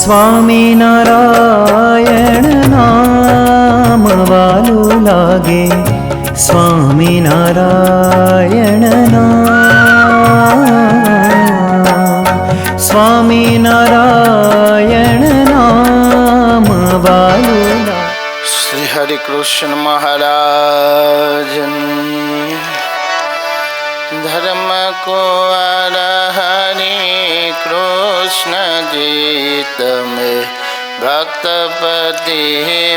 સ્વામિનારાયણ નામ વાલું લાગે, સ્વામિનારાયણ નામ, સ્વામિનારાયણ નામ વાલું લાગે. શ્રી હરિ કૃષ્ણ મહારાજ ધર્મ કો હરિ કૃષ્ણ જીત में भक्तपति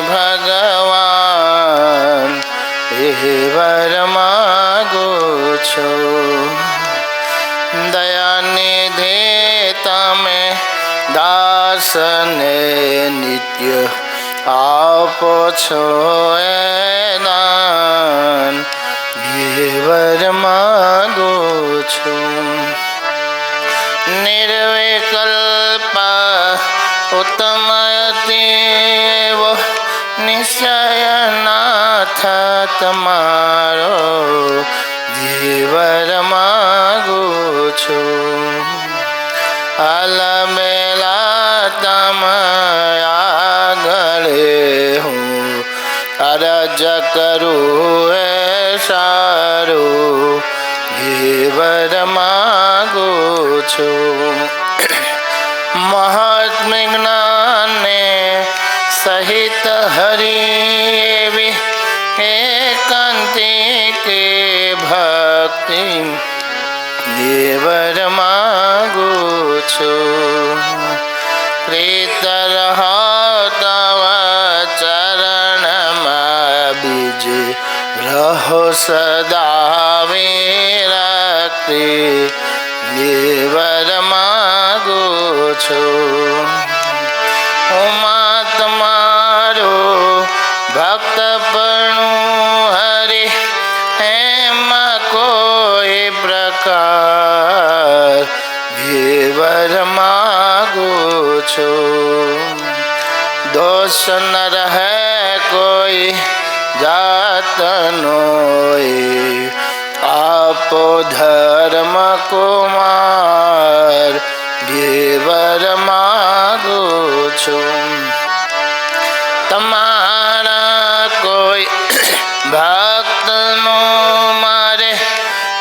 भगवान ये वर मागो छो, दया निधि तमे दासने नित्य आपो छो दान, ये वर मागो छो. निर्विकल्प उत्तम अतीव निश्चय नाथ तमारो, जीवर मागो छो. अलबेला तम आगळे हूँ अरज करूँ सारो, जीवर मागो छो. महात्म्य ज्ञान सहित हरि एकांति के भक्ति, देवर मागो छो. प्रीत रहो तव चरण बीज रहो सदा विरक्ति, देवर मागो छो. उमा तुम्हारो भक्तपणु हरि हेम कोई प्रकार, देवर मागो छो. दोष न रहे कोई जात नोए, आपो धर्म कुमार, देवर मागो छो. तमारा कोई भक्त नो मारे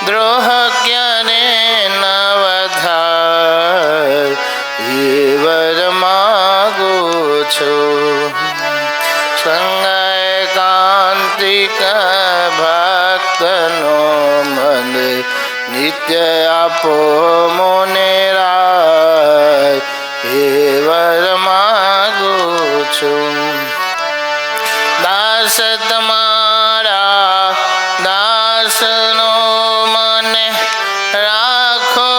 द्रोह क्यारे नवधार, देवर मागो छो. संग एकांतिक भक्त नो मन नित्य आपो मोनेरा, देवर मागो छो. दास तमारा दास नो मन राखो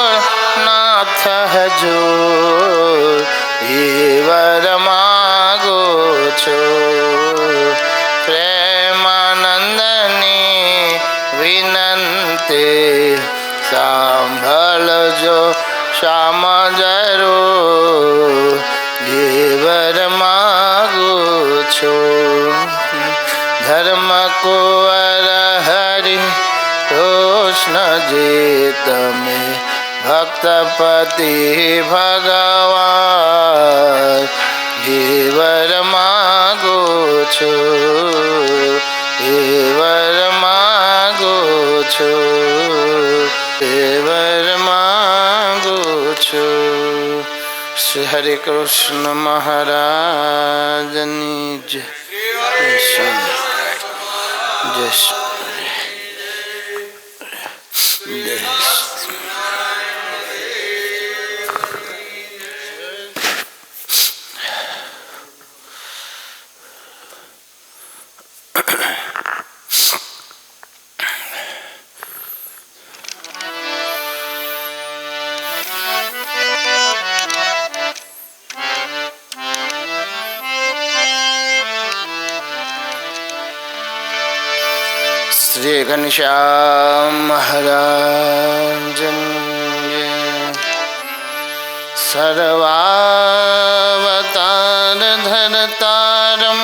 नाथ हजूर, देवर मागो छो. प्रेमानंदनी विनंती सांभळजो श्याम जरूर, देवर मागो छो. धर्म को हरि कृष्ण जीत में भक्तपति भगवान, देवर मागो छो. देवर मागो छो, देवर मागो छो. श्री हरि कृष्ण महाराज जय. जय श्री घनश्याम महाराज सर्वावतार धरतारम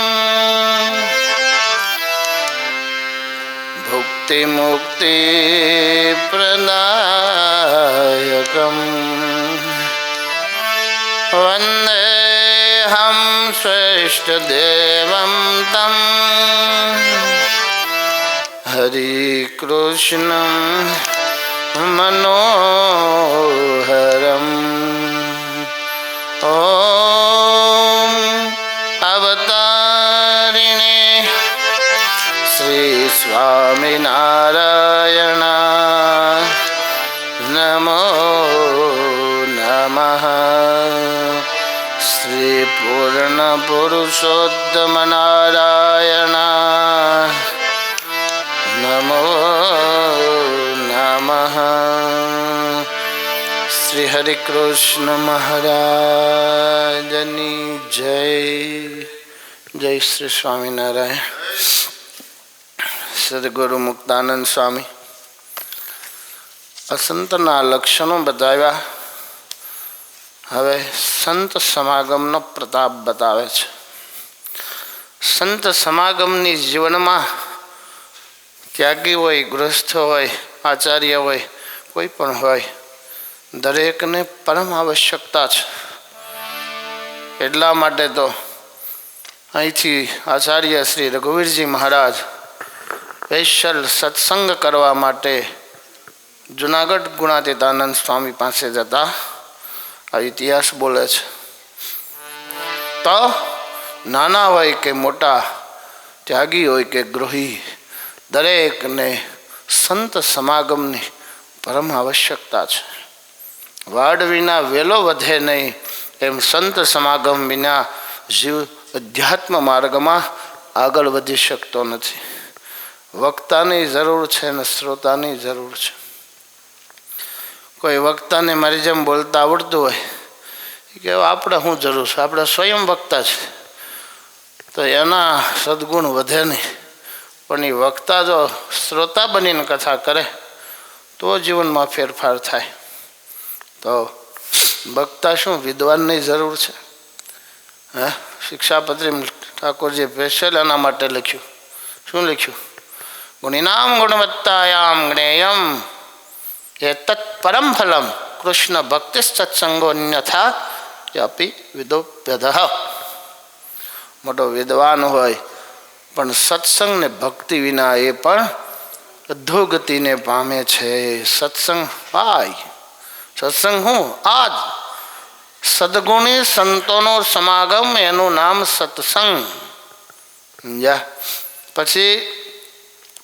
भुक्ति मुक्ति प्रदायकम वंदे हम श्रेष्ठ देवं तम हरि कृष्ण मनोहरम ओम अवतारिणे श्री स्वामी नारायण नमो नमः श्री पूर्ण पुरुषोत्तम नारायण नमो नमः श्री हरि कृष्ण महाराजनी जय। जय श्री स्वामीनारायण। सद्गुरु मुक्तानंद स्वामी असंतना लक्षणों बताव्या। हवे संत समागमनो प्रताप बतावे छे। संत समागमनी जीवनमा त्यागी होय, गृहस्थ होय, आचार्य होय, कोई पण होय, दरेक ने परम आवश्यकता छे। એટલા માટે તો અહીંથી આચાર્ય શ્રી રઘુવીરજી મહારાજ સ્પેશિયલ સત્સંગ કરવા માટે જુનાગઢ ગુણાતીતાનંદ સ્વામી પાસે જતા આ ઇતિહાસ બોલે છે। તો નાના હોય કે મોટા, ત્યાગી હોય કે ગૃહી, દરેકને સંત સમાગમની પરમ આવશ્યકતા છે। વાડ વિના વેલો વધે નહીં, એમ સંત સમાગમ વિના જીવ અધ્યાત્મ માર્ગમાં આગળ વધી શકતો નથી। વક્તાની જરૂર છે ને શ્રોતાની જરૂર છે। કોઈ વક્તાને મારી જેમ બોલતા આવડતું હોય કે આપણે શું જરૂર છે, આપણે સ્વયં વક્તા છે, તો એના સદગુણ વધે નહીં। પણ એ વક્તા જો શ્રોતા બનીને કથા કરે તો જીવનમાં ફેરફાર થાય। તો વક્તા શું વિદ્વાનની જરૂર છે। હે, શિક્ષાપત્રી ઠાકોરજી સ્પેશિયલ એના માટે લખ્યું। શું લખ્યું? ગુણીનામ ગુણવત્તાયામ જ્ઞેયમ એ તત્પરમ ફલમ કૃષ્ણ ભક્તિ સત્સંગો અન્યથા યપી વિદોપ્યદઃ। મોટો વિદ્વાન હોય પણ સત્સંગ ને ભક્તિ વિના એ પણ અધોગતિને પામે છે। સત્સંગ હાય, સત્સંગ હું આજ સદગુણી સંતોનો સમાગમ, એનું નામ સત્સંગ। સમજ્યા? પછી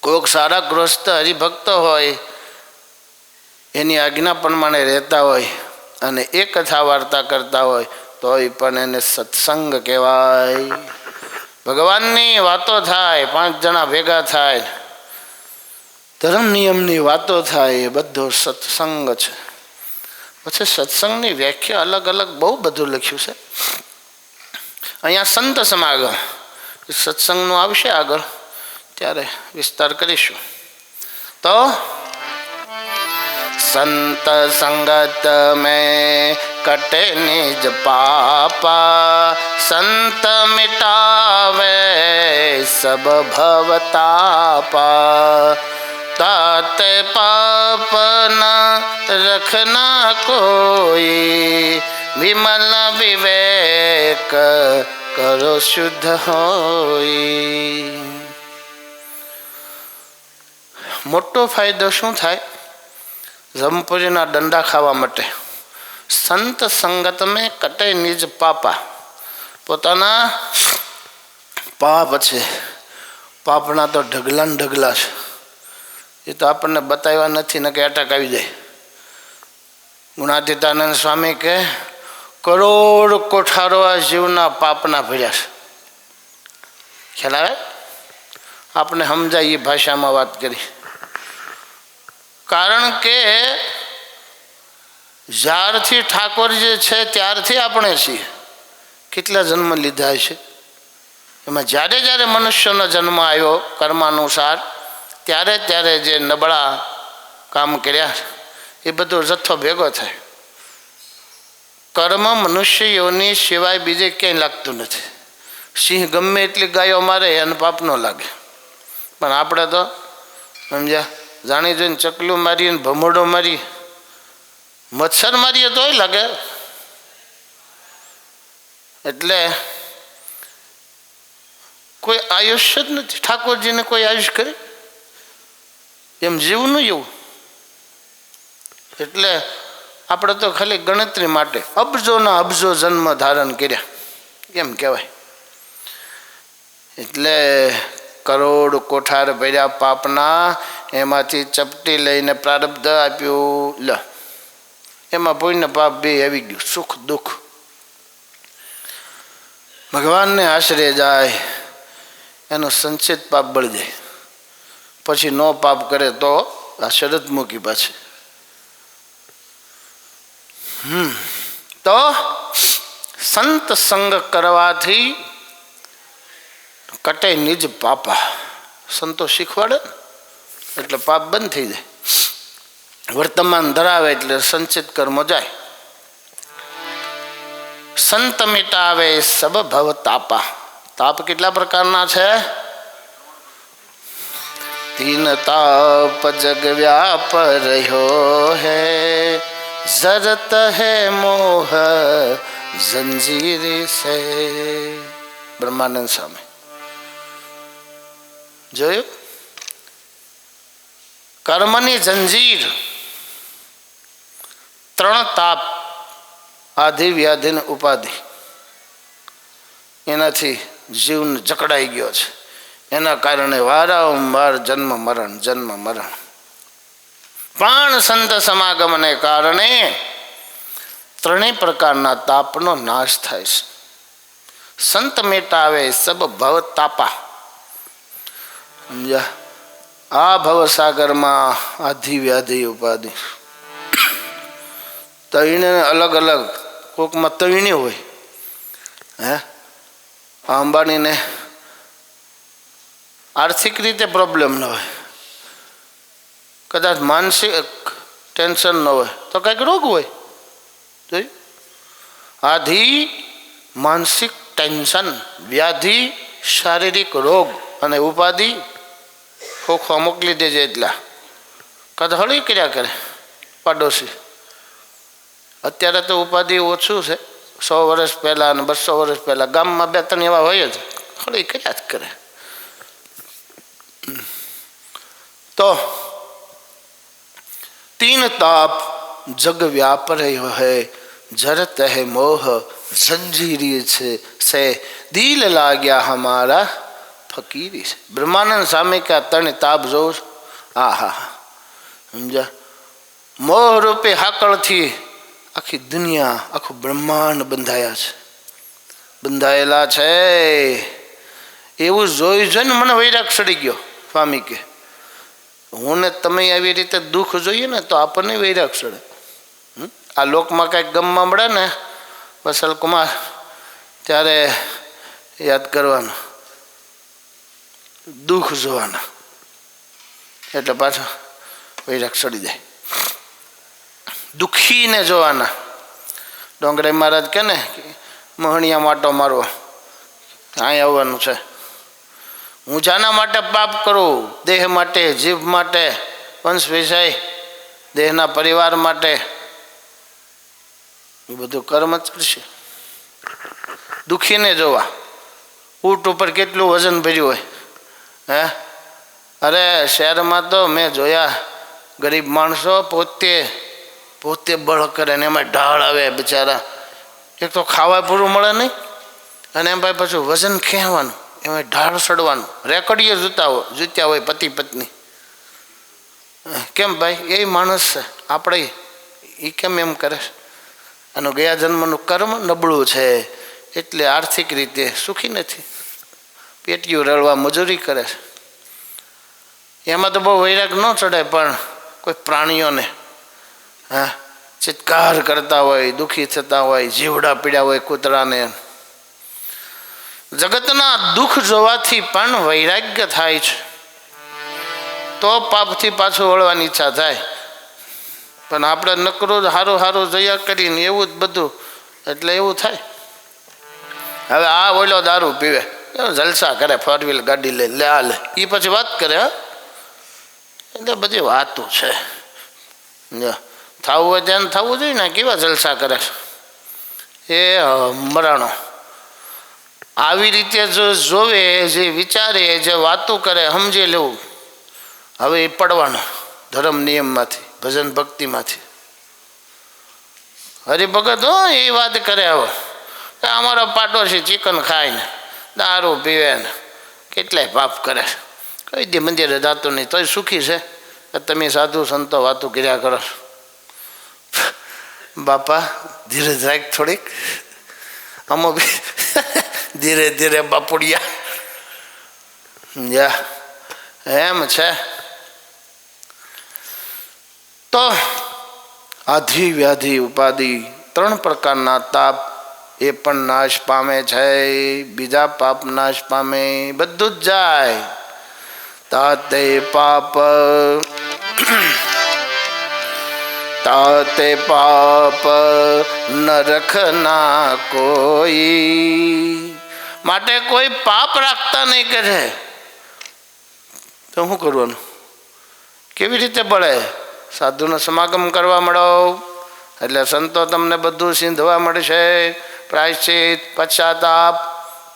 કોઈક સારા ગૃહસ્થ હરિભક્ત હોય, એની આજ્ઞા પ્રમાણે રહેતા હોય અને એ કથા વાર્તા કરતા હોય તોય પણ એને સત્સંગ કહેવાય। ભગવાનની વાતો થાય, 5 જણા ભેગા થાય, ધર્મ નિયમની વાતો થાય, એ બધો સત્સંગ છે। પછી સત્સંગની વ્યાખ્યા અલગ અલગ બહુ બધું લખ્યું છે। અહીંયા સંત સમાગમ સત્સંગનું આવશે આગળ, ત્યારે વિસ્તાર કરીશું। તો संत संगत में कटे निज पापा, संत मिटावे सब भवतापा। ताते पाप न रखना कोई, विमल विवेक करो शुद्ध होई। मोटो फायदो शुं थाय? जमपुरीना दंडा खावा माटे। संत संगत में कटे निज पापा। पोताना पाप छे, पापना तो ढगला ने ढगला छे, ये तो आपने बताव्या नथी, न के अटक आई जाए। गुणातीतानंद स्वामी के करोड़ कोठारो आ जीवना पापना भर्या छे। ख्याल आवे? आपने समजाय भाषा में बात करी। कारण के ज्यारथी ठाकोर जे छे त्यारथी आपणे छीए। કેટલા જન્મ લીધા છે એમાં જ્યારે જ્યારે મનુષ્યનો જન્મ આવ્યો કર્માનુસાર ત્યારે ત્યારે જે નબળા કામ કર્યા એ બધો જથ્થો ભેગો થાય। કર્મ મનુષ્ય યોની સિવાય બીજે ક્યાંય લાગતું નથી. સિંહ ગમે એટલી ગાયો મારે એને પાપ ન લાગે, પણ આપણે તો સમજ્યા જાણી જોઈને ચકલું મારીએ ને ભમરડો મારીએ, મચ્છર મારીએ તોય લાગે. એટલે કોઈ આયુષ્ય જ નથી. ઠાકોરજીને કોઈ આયુષ્ય કરે એમ જીવનું એવું. એટલે આપણે તો ખાલી ગણતરી માટે અબજોના અબજો જન્મ ધારણ કર્યા એમ કહેવાય. એટલે કરોડ કોઠાર ભર્યા પાપના, એમાંથી ચપટી લઈને પ્રારબ્ધ આપ્યું. લ એમાં પુણ્ય પાપ બે આવી ગયું, સુખ દુઃખ. ભગવાનને આશરે જાય એનું સંચિત પાપ બળી જાય. પછી નો પાપ કરે તો આ શરત મૂકી પાછી. તો સંત સંગ કરવાથી કટે નિજ પાપા. સંતો શીખવાડે એટલે પાપ બંધ થઈ જાય. વર્તમાન ધરાવે એટલે સંચિત કર્મ જાય. સંત મિટાવે સબ ભવ તાપા. તાપ કેટલા પ્રકારના છે? તીન તાપ જગ વ્યાપ રહ્યો હૈ, જરત હૈ મોહ જંજીર સે. બ્રહ્માનંદ સ્વામી જોયું? કર્મની જંજીર, ત્રણ તાપ, આધિ વ્યાધિ ને ઉપાધિ, એનાથી જીવને જકડાઈ ગયો છે. એના કારણે વારંવાર જન્મ મરણ જન્મ મરણ. પણ સંત સમાગમને કારણે ત્રણેય પ્રકારના તાપનો નાશ થાય છે. સંત મેટાવે સબ ભવ તાપા. સમજ્યા? આ ભવસાગરમાં આધિ વ્યાધિ ઉપાધિ તૈણ અલગ અલગ, કોકમાં તૈણી હોય. હે અંબાણીને આર્થિક રીતે પ્રોબ્લેમ ન હોય, કદાચ માનસિક ટેન્શન ન હોય, તો કંઈક રોગ હોય. જોયું? આધિ માનસિક ટેન્શન, વ્યાધિ શારીરિક રોગ, અને ઉપાધિ ખોખો મોકલી દેજે એટલા કદ હળી કર્યા કરે પાડોશી. અત્યારે તો ઉપાધિ ઓછું છે. 100 વર્ષ પહેલાં અને 200 વર્ષ પહેલાં ગામમાં 2-3 એવા હોય જ, હળી કર્યા જ કરે. તો तीन ताप जग व्याप रहे है, जरत है मोह जंजीरी से, दिल लाग्या हमारा फकीरी से. બ્રહ્માનંદ સ્વામી કે આ ત્રણ તાપ જોઉં. આહા, સમજા? મોહ રૂપે હાકળથી આખી દુનિયા, આખું બ્રહ્માંડ બંધાયા છે, બંધાયેલા છે. એવું જોઈ જોઈને મને વૈરાગ ચડી ગયો. સ્વામી કે હું ને તમે આવી રીતે દુઃખ જોઈએ ને તો આપણને વૈરાગ ચડે. આ લોકમાં કાંઈક ગમમાં મળે ને વસલ કુમાર, ત્યારે યાદ કરવાનું, દુઃખ જોવાના, એટલે પાછો વૈરાગ ચડી જાય. દુઃખીને જોવાના. ડોંગરાઈ મહારાજ કે ને મોહણિયા માટો મારવો, અહીં આવવાનું છે. હું જાના માટે પાપ કરું, દેહ માટે, જીભ માટે, વંશ વિષય, દેહના પરિવાર માટે, એ બધું કર્મ જ કરશે. દુઃખીને જોવા. ઊંટ ઉપર કેટલું વજન ભર્યું હોય. હે અરે શહેરમાં તો મેં જોયા ગરીબ માણસો પોતે બળ કરે ને એમાં ઢાળ આવે બિચારા. એક તો ખાવા પૂરું મળે નહીં, અને એમ ભાઈ પાછું વજન ખેંચવાનું, એમાં ઢાળ ચડવાનું. રેકડીએ જૂત્યા હોય પતિ પત્ની. કેમ ભાઈ? એ માણસ છે આપણે, એ કેમ એમ કરે? આનું ગયા જન્મનું કર્મ નબળું છે, એટલે આર્થિક રીતે સુખી નથી. પેટીયું રળવા મજૂરી કરે છે. એમાં તો બહુ વૈરાગ ન ચડે, પણ કોઈ પ્રાણીઓને હા ચિત્કાર કરતા હોય, દુઃખી થતા હોય, જીવડા પીડ્યા હોય કૂતરાને, જગતના દુઃખ જોવાથી પણ વૈરાગ્ય થાય છે. તો પાપથી પાછું વળવાની ઈચ્છા થાય. પણ આપણે નકરું જ હારું જોયા કરીને એવું જ બધું એટલે એવું થાય. હવે આ ઓલો દારૂ પીવે, જલસા કરે, 4 વ્હીલ ગાડી લઈ લે આ લે, એ પછી વાત કરે. હા, એટલે બધી વાતું છે. થવું હોય ત્યાં થવું જોઈએ ને, કેવા જલસા કરે એ મરાણો. આવી રીતે જો જોવે, જે વિચારે, જે વાતો કરે, સમજી લેવું હવે એ પડવાનું ધર્મ નિયમમાંથી, ભજન ભક્તિમાંથી. હરિભગત હો એ વાત કરે, હવે અમારો પાડોશી ચિકન ખાય ને દારૂ પીવે ને કેટલાય પાપ કરે, કઈ દે મંદિરે જતો નહીં તોય સુખી છે. તમે સાધુ સંતો વાતો કર્યા કરો. બાપા ધીરજ રાખ થોડીક, અમો બી ધીરે ધીરે બાપુડિયા એમ છે. તો આધિ વ્યાધિ ઉપાધિ 3 પ્રકારના તાપ એ પણ નાશ પામે છે. બીજા પાપ નાશ પામે, બધું જ જાય. તાતે પાપ તાતે પાપ ન રખના કોઈ, માટે કોઈ પાપ રાખતા નહીં કે છે. તો શું કરવાનું? કેવી રીતે પડે? સાધુનો સમાગમ કરવા મળો એટલે સંતો તમને બધું સિંધવા મળશે. પ્રાયશ્ચિત, પશ્ચાતાપ,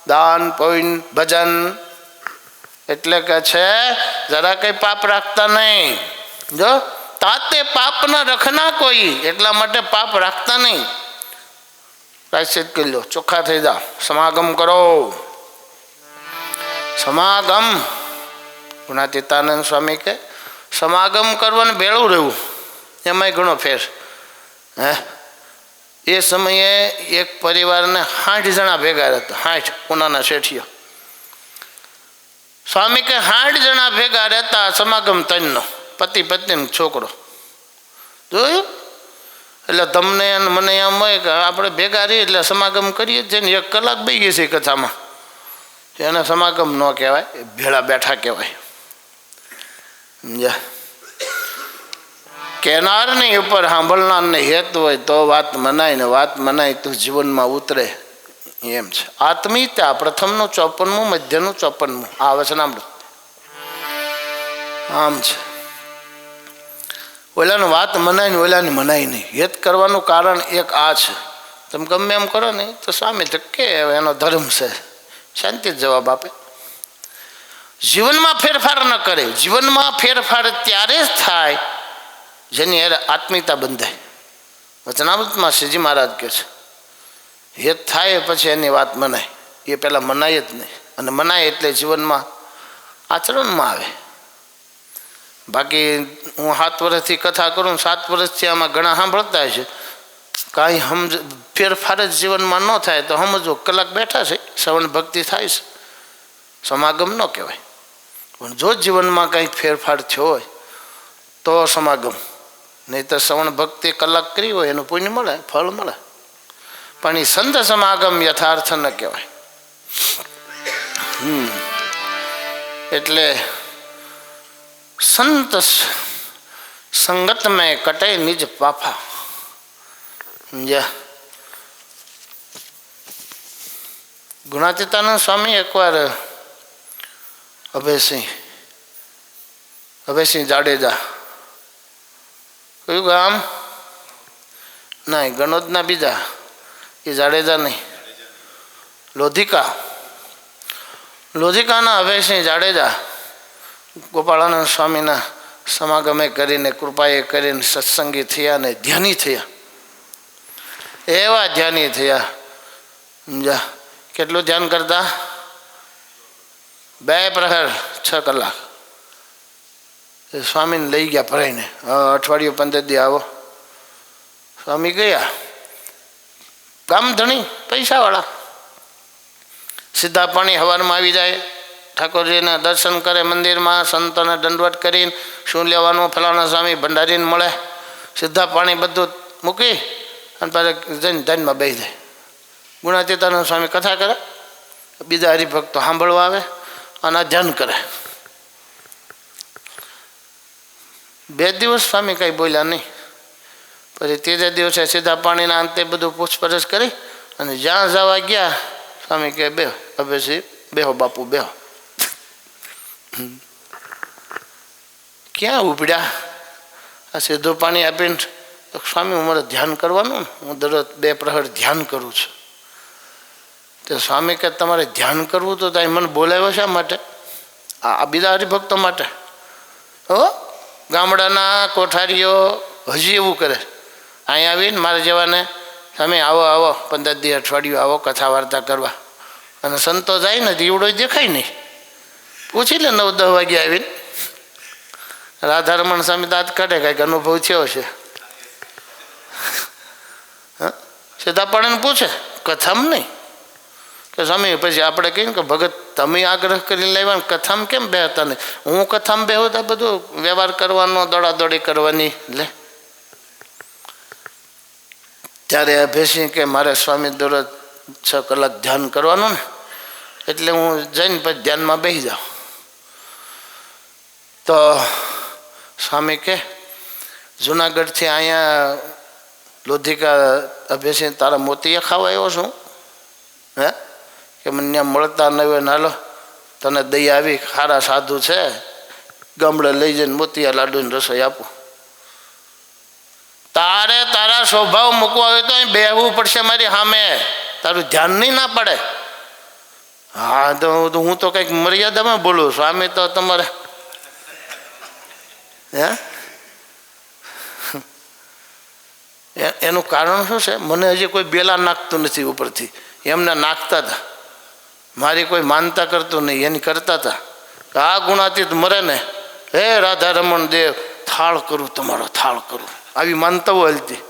દાન, પુણ્ય, ભજન. એટલે કે છે જરા કઈ પાપ રાખતા નહીં. જો તાતે પાપ ન રખના કોઈ, એટલા માટે પાપ રાખતા નહીં. પ્રાયશ્ચિત કરી લો, ચોખ્ખા થઈ જાઓ, સમાગમ કરો. સમાગમ ગુણાતીતાનંદ સ્વામી કે સમાગમ કરવાનું ભેળું રહેવું, એમાંય ઘણો ફેર. હે, એ સમયે એક પરિવારને 60 જણા ભેગા રહેતા. 60 પુનાના શેઠીઓ. સ્વામી કે 60 જણા ભેગા રહેતા, સમાગમ 3નો, પતિ પત્ની છોકરો. જોયું? એટલે તમને મને એમ હોય કે આપણે ભેગા રહીએ એટલે સમાગમ કરીએ જ ને. 1 કલાક બે ગઈ છે કથામાં, એને સમાગમ ન કહેવાય, ભેળા બેઠા કહેવાય. કેનારની ઉપર સાંભળનારને હેત હોય તો વાત મનાય, ને વાત મનાય તો જીવનમાં ઉતરે. એમ છે આત્મીયતા. પ્રથમનું 54મું, મધ્યનું 54મું આ વચનામૃત. આમ છે ઓલાની વાત મનાય ને ઓલાની મનાય નહીં. હેત કરવાનું કારણ એક આ છે. તમે ગમે એમ કરો ને તો સ્વામી ધક્કે એનો ધર્મ છે, શાંતિ જ જવાબ આપે. જીવનમાં ફેરફાર ન કરે. જીવનમાં ફેરફાર ત્યારે જ થાય જેની આત્મીયતા બંધાય. વચનામૃતમાં શ્રીજી મહારાજ કહે છે હેત થાય પછી એની વાત મનાય. એ પહેલાં મનાય જ નહીં, અને મનાય એટલે જીવનમાં આચરણમાં આવે. બાકી હું 7 વર્ષથી કથા કરું, 7 વર્ષથી આમાં ઘણા સાંભળતા છે, કાંઈ ફેરફાર જ જીવનમાં ન થાય તો સમજો કલાક બેઠા છે, શ્રવણ ભક્તિ થાય છે, સમાગમ ન કહેવાય. પણ જો જીવનમાં કંઈક ફેરફાર થયો હોય તો સમાગમ. નહીં તો શ્રવણ ભક્તિ કલાક કરી હોય એનું પુણ્ય મળે, ફળ મળે. પણ એ સંત સમાગમ યથાર્થ ન કહેવાય. એટલે સંત સંગત મેં કટે નિજ પાફા. ગુણાતીતાનંદ સ્વામી એકવાર અભયસિંહ જાડેજા, કયું ગામ? નહીં, ગણોદના બીજા, એ જાડેજા નહીં, લોધિકાના અભયસિંહ જાડેજા ગોપાળાનંદ સ્વામીના સમાગમે કરીને, કૃપાએ કરીને સત્સંગી થયા ને ધ્યાની થયા. એવા ધ્યાની થયા. સમજા કેટલું ધ્યાન કરતા? 2 પ્રહર 6 કલાક. સ્વામીને લઈ ગયા ભરાઈને, અઠવાડિયું 15 દી આવો. સ્વામી ગયા. ગામ ધણી પૈસાવાળા, સીધા પાણી હવારમાં આવી જાય, ઠાકોરજીના દર્શન કરે મંદિરમાં, સંતોને દંડવત કરીને શું લેવાનું, ફલાણા સ્વામી ભંડારીને મળે, સીધા પાણી બધું મૂકી અને પાછા જઈને ધ્યાનમાં બેસી જાય. ગુણાતીતાનંદ સ્વામી કથા કરે, બીજા હરિભક્તો સાંભળવા આવે અને ધ્યાન કરે. 2 દિવસ સ્વામી કંઈ બોલ્યા નહીં. પછી ત્રીજા દિવસે સીધા પાણીના અંતે બધું પૂછપરછ કરી અને જ્યાં જવા ગયા સ્વામી કહે બેહો અભયસિંહ બેહો બાપુ બેહો. ક્યાં ઉપડ્યા? આ સીધું પાણી આપીને સ્વામી મારે ધ્યાન કરવાનું ને, હું દરરોજ 2 પ્રહર ધ્યાન કરું છું. તો સ્વામી કે તમારે ધ્યાન કરવું તો ત્યાં મને બોલાવ્યો શા માટે? આ બીજા હરિભક્તો માટે. હો ગામડાના કોઠારીઓ હજી એવું કરે, અહીં આવીને મારે જેવાને તમે આવો આવો 15 દી અઠવાડિયું આવો કથા વાર્તા કરવા, અને સંતો જાય ને દીવડો દેખાય નહીં. પૂછી લે 9-10 વાગે આવીને. રાધારમણ સ્વામી દાંત કાઢે, કાંઈક અનુભવ થયો છે. સીધા પાડીને પૂછે, કથામાં નહીં. કે સ્વામી પછી આપણે કહીએ કે ભગત તમે આગ્રહ કરીને લાવ્યા ને કથામાં કેમ બેહતા નહીં? હું કથામાં બેહું તો બધું વ્યવહાર કરવાનો, દોડાદોડી કરવાની. લે ત્યારે અભયસિંહ કે મારે સ્વામી દરરોજ 6 કલાક ધ્યાન કરવાનું ને, એટલે હું જઈને પછી ધ્યાનમાં બેસી જાઉં. તો સ્વામી કે જુનાગઢથી અહીંયા લોધિકા અભયસિંહ તારા મોતિયા ખાવા આવ્યો છું? હે કે મને ત્યાં મળતા ન હોય ને હાલો તને દયા આવી, ખારા સાધુ છે, ગામડે લઈ જઈને મોતિયા લાડુની રસોઈ આપું. તારે તારા સ્વભાવ મૂકવા હોય તો અહીં બેહવું પડશે મારી સામે, તારું ધ્યાન નહીં ના પડે. હા તો હું તો કંઈક મર્યાદામાં બોલું. સ્વામી તો તમારે હે એનું કારણ શું છે? મને હજી કોઈ બેલા નાખતું નથી ઉપરથી, એમને નાખતા હતા. મારી કોઈ માનતા કરતું નહીં, એની કરતા હતા. આ ગુણાતીત મરે ને, હે રાધારમણ દેવ થાળ કરું, તમારો થાળ કરું, આવી માનતાઓ હલતી.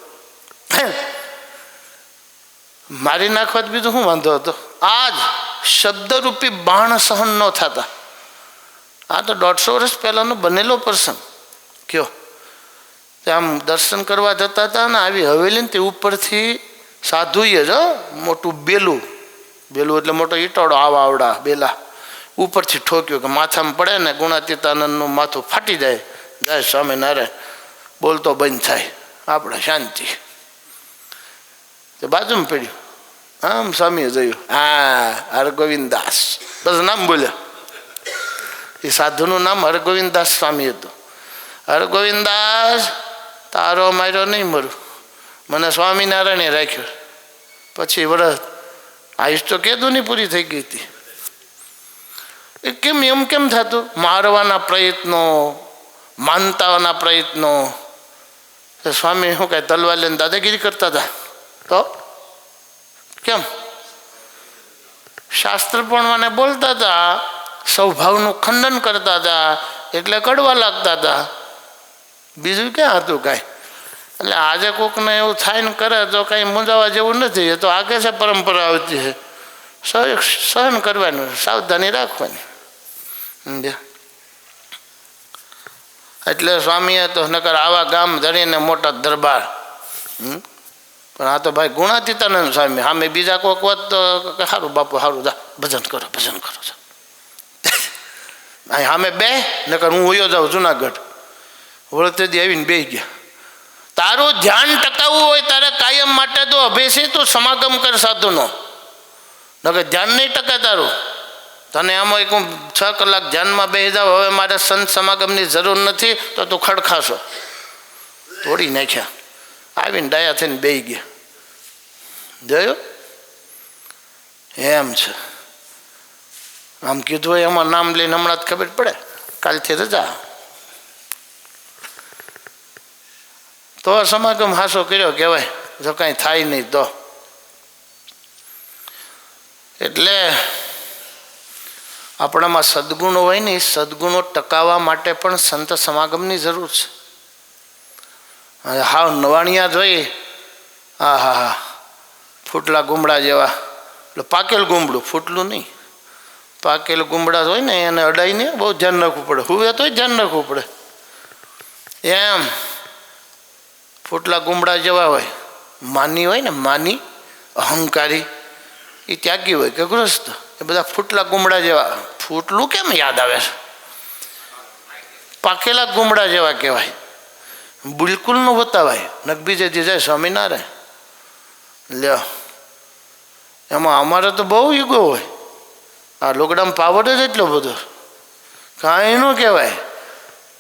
મારી નાખવા બીજું શું વાંધો હતો? આ જ શબ્દરૂપી બાણ સહન ન થતા. આ તો 150 વર્ષ પહેલાનો બનેલો પ્રસંગ કયો. આમ દર્શન કરવા જતા હતા ને, આવી હવેલી ને તે ઉપરથી સાધુએ જ મોટું બેલું એટલે મોટો ઈટોડો આવડા બેલા ઉપરથી ઠોક્યો કે માથામાં પડે ને ગુણાતીતાનંદનું માથું ફાટી જાય. જય સ્વામિનારાયણ બોલતો બંધ થાય, આપણે શાંતિ. તે બાજુમાં પડ્યું. આમ સ્વામીએ જોયું, હા હરગોવિંદદાસ, બસ નામ બોલ્યા. એ સાધુનું નામ હરગોવિંદદાસ સ્વામી હતું. હરગોવિંદદાસ તારો માર્યો નહીં મરું, મને સ્વામિનારાયણે રાખ્યો. પછી વરસ આયુષ તો કેદુની પૂરી થઈ ગઈ હતી. એ કેમ એમ કેમ થતું? મારવાના પ્રયત્નો, માનતાના પ્રયત્નો. સ્વામી શું કાંઈ તલવાર લઈને દાદાગીરી કરતા હતા? તો કેમ? શાસ્ત્ર પણ મને બોલતા હતા, સ્વભાવનું ખંડન કરતા હતા, એટલે કડવા લાગતા હતા. બીજું ક્યાં હતું કાંઈ? એટલે આજે કોકને એવું થાય ને કરે તો કાંઈ મૂંઝાવા જેવું નથી. એ તો આગે છે, પરંપરા આવતી છે, સહન કરવાનું, સાવધાની રાખવાની. એટલે સ્વામીએ તો નકર આવા ગામ ધરીને મોટા દરબાર. પણ આ તો ભાઈ ગુણાતીતાનંદ સ્વામી સામે બીજા કોઈક વાત તો સારું બાપુ સારું જા ભજન કરો ભજન કરો. અહીં સામે બે નકર હું હોયો જાઉં જુનાગઢ. વળતેથી આવીને બેસી ગયા. તારું ધ્યાન ટકાવવું હોય તારે કાયમ માટે તો અભયસિંહ તું સમાગમ કર સાધુનો, નકર ધ્યાન નહીં ટકે તારું. તને આમાં એક હું 6 કલાક ધ્યાનમાં બેસી જાઉં, હવે મારે સંત સમાગમની જરૂર નથી, તો તું ખડખાશો. તોડી નાખ્યા. આવીને ડાયા થઈને બેસી ગયા. જોયું? એમ છે. આમ કીધું હોય એમાં નામ લઈને હમણાં જ ખબર પડે, કાલથી રજા. તો સમાગમ હાસો કર્યો કહેવાય, જો કાંઈ થાય નહીં તો. એટલે આપણામાં સદગુણો હોય ને, સદગુણો ટકાવવા માટે પણ સંત સમાગમની જરૂર છે. હાવ નવાણિયા જોઈ, હા હા હા, ફૂટલા ગુમડા જેવા, એટલે પાકેલ ગુમડું, ફૂટલું નહીં, પાકેલ ગુમડા હોય ને એને અડાઈને બહુ ધ્યાન રાખવું પડે, હુવે તોય ધ્યાન રાખવું પડે. એમ ફૂટલા ગુમડા જેવા હોય. માની હોય ને, માની અહંકારી, એ ત્યાગી હોય કે ગ્રસ્ત, એ બધા ફૂટલા ગુમડા જેવા. ફૂટલું કેમ યાદ આવે છે? પાકેલા ગુમડા જેવા કહેવાય. બિલકુલ ન બતાવાય. નકબીજે જાય સ્વામિનારાયણ લ્યો, એમાં અમારે તો બહુ ઈગો હોય. આ લોકડાઉન પાવર જ એટલો બધો, કાંઈ ન કહેવાય.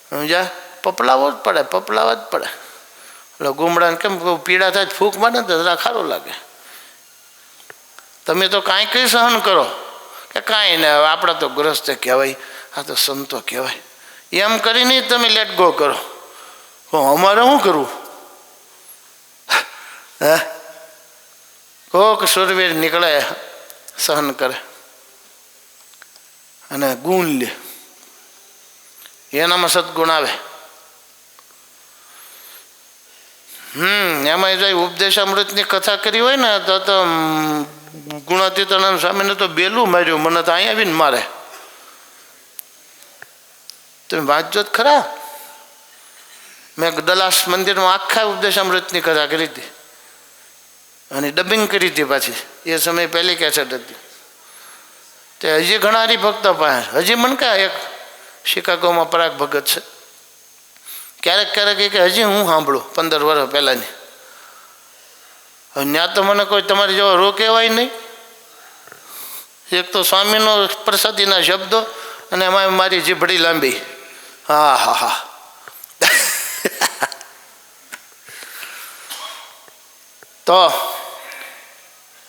સમજ્યા? પપલાવો જ પડે, પપલાવા જ પડે. એટલે ગુમડાને કેમ પીડા થાય ફૂંક મારે ને જરા ખારું લાગે. તમે તો કાંઈ કંઈ સહન કરો કે કાંઈ ને આપણા તો ગ્રસ્ત કહેવાય, આ તો સંતો કહેવાય, એમ કરીને તમે લેટ ગો કરો. અમારે શું કરવું? હે, કોક સુરવીર નીકળે સહન કરે અને ગુણ લે, એનામાં સદગુણ આવે. એમાં જો ઉપદેશામૃતની કથા કરી હોય ને તો ગુણાતીતાનંદ સ્વામીને તો બેલું માર્યું, મને તો અહીંયા આવીને મારે. તમે વાંચજો જ ખરા. મેં દલાસ મંદિરમાં આખા ઉપદેશામૃતની કથા કરી હતી અને ડબિંગ કરી હતી પાછી. એ સમય પહેલી કેસેટ હતી. તે હજી ઘણા હરિભક્તો પાસે હજી મને કહે, એક શિકાગોમાં પરાગ ભગત છે, ક્યારેક ક્યારેક કે હજી હું સાંભળું 15 વર્ષ પહેલાંની. ત્યાં તો મને કોઈ તમારી જેવો રો કહેવાય નહીં. એક તો સ્વામીનો પ્રસાદીના શબ્દો અને એમાં મારી જીભડી લાંબી. હા હા હા. તો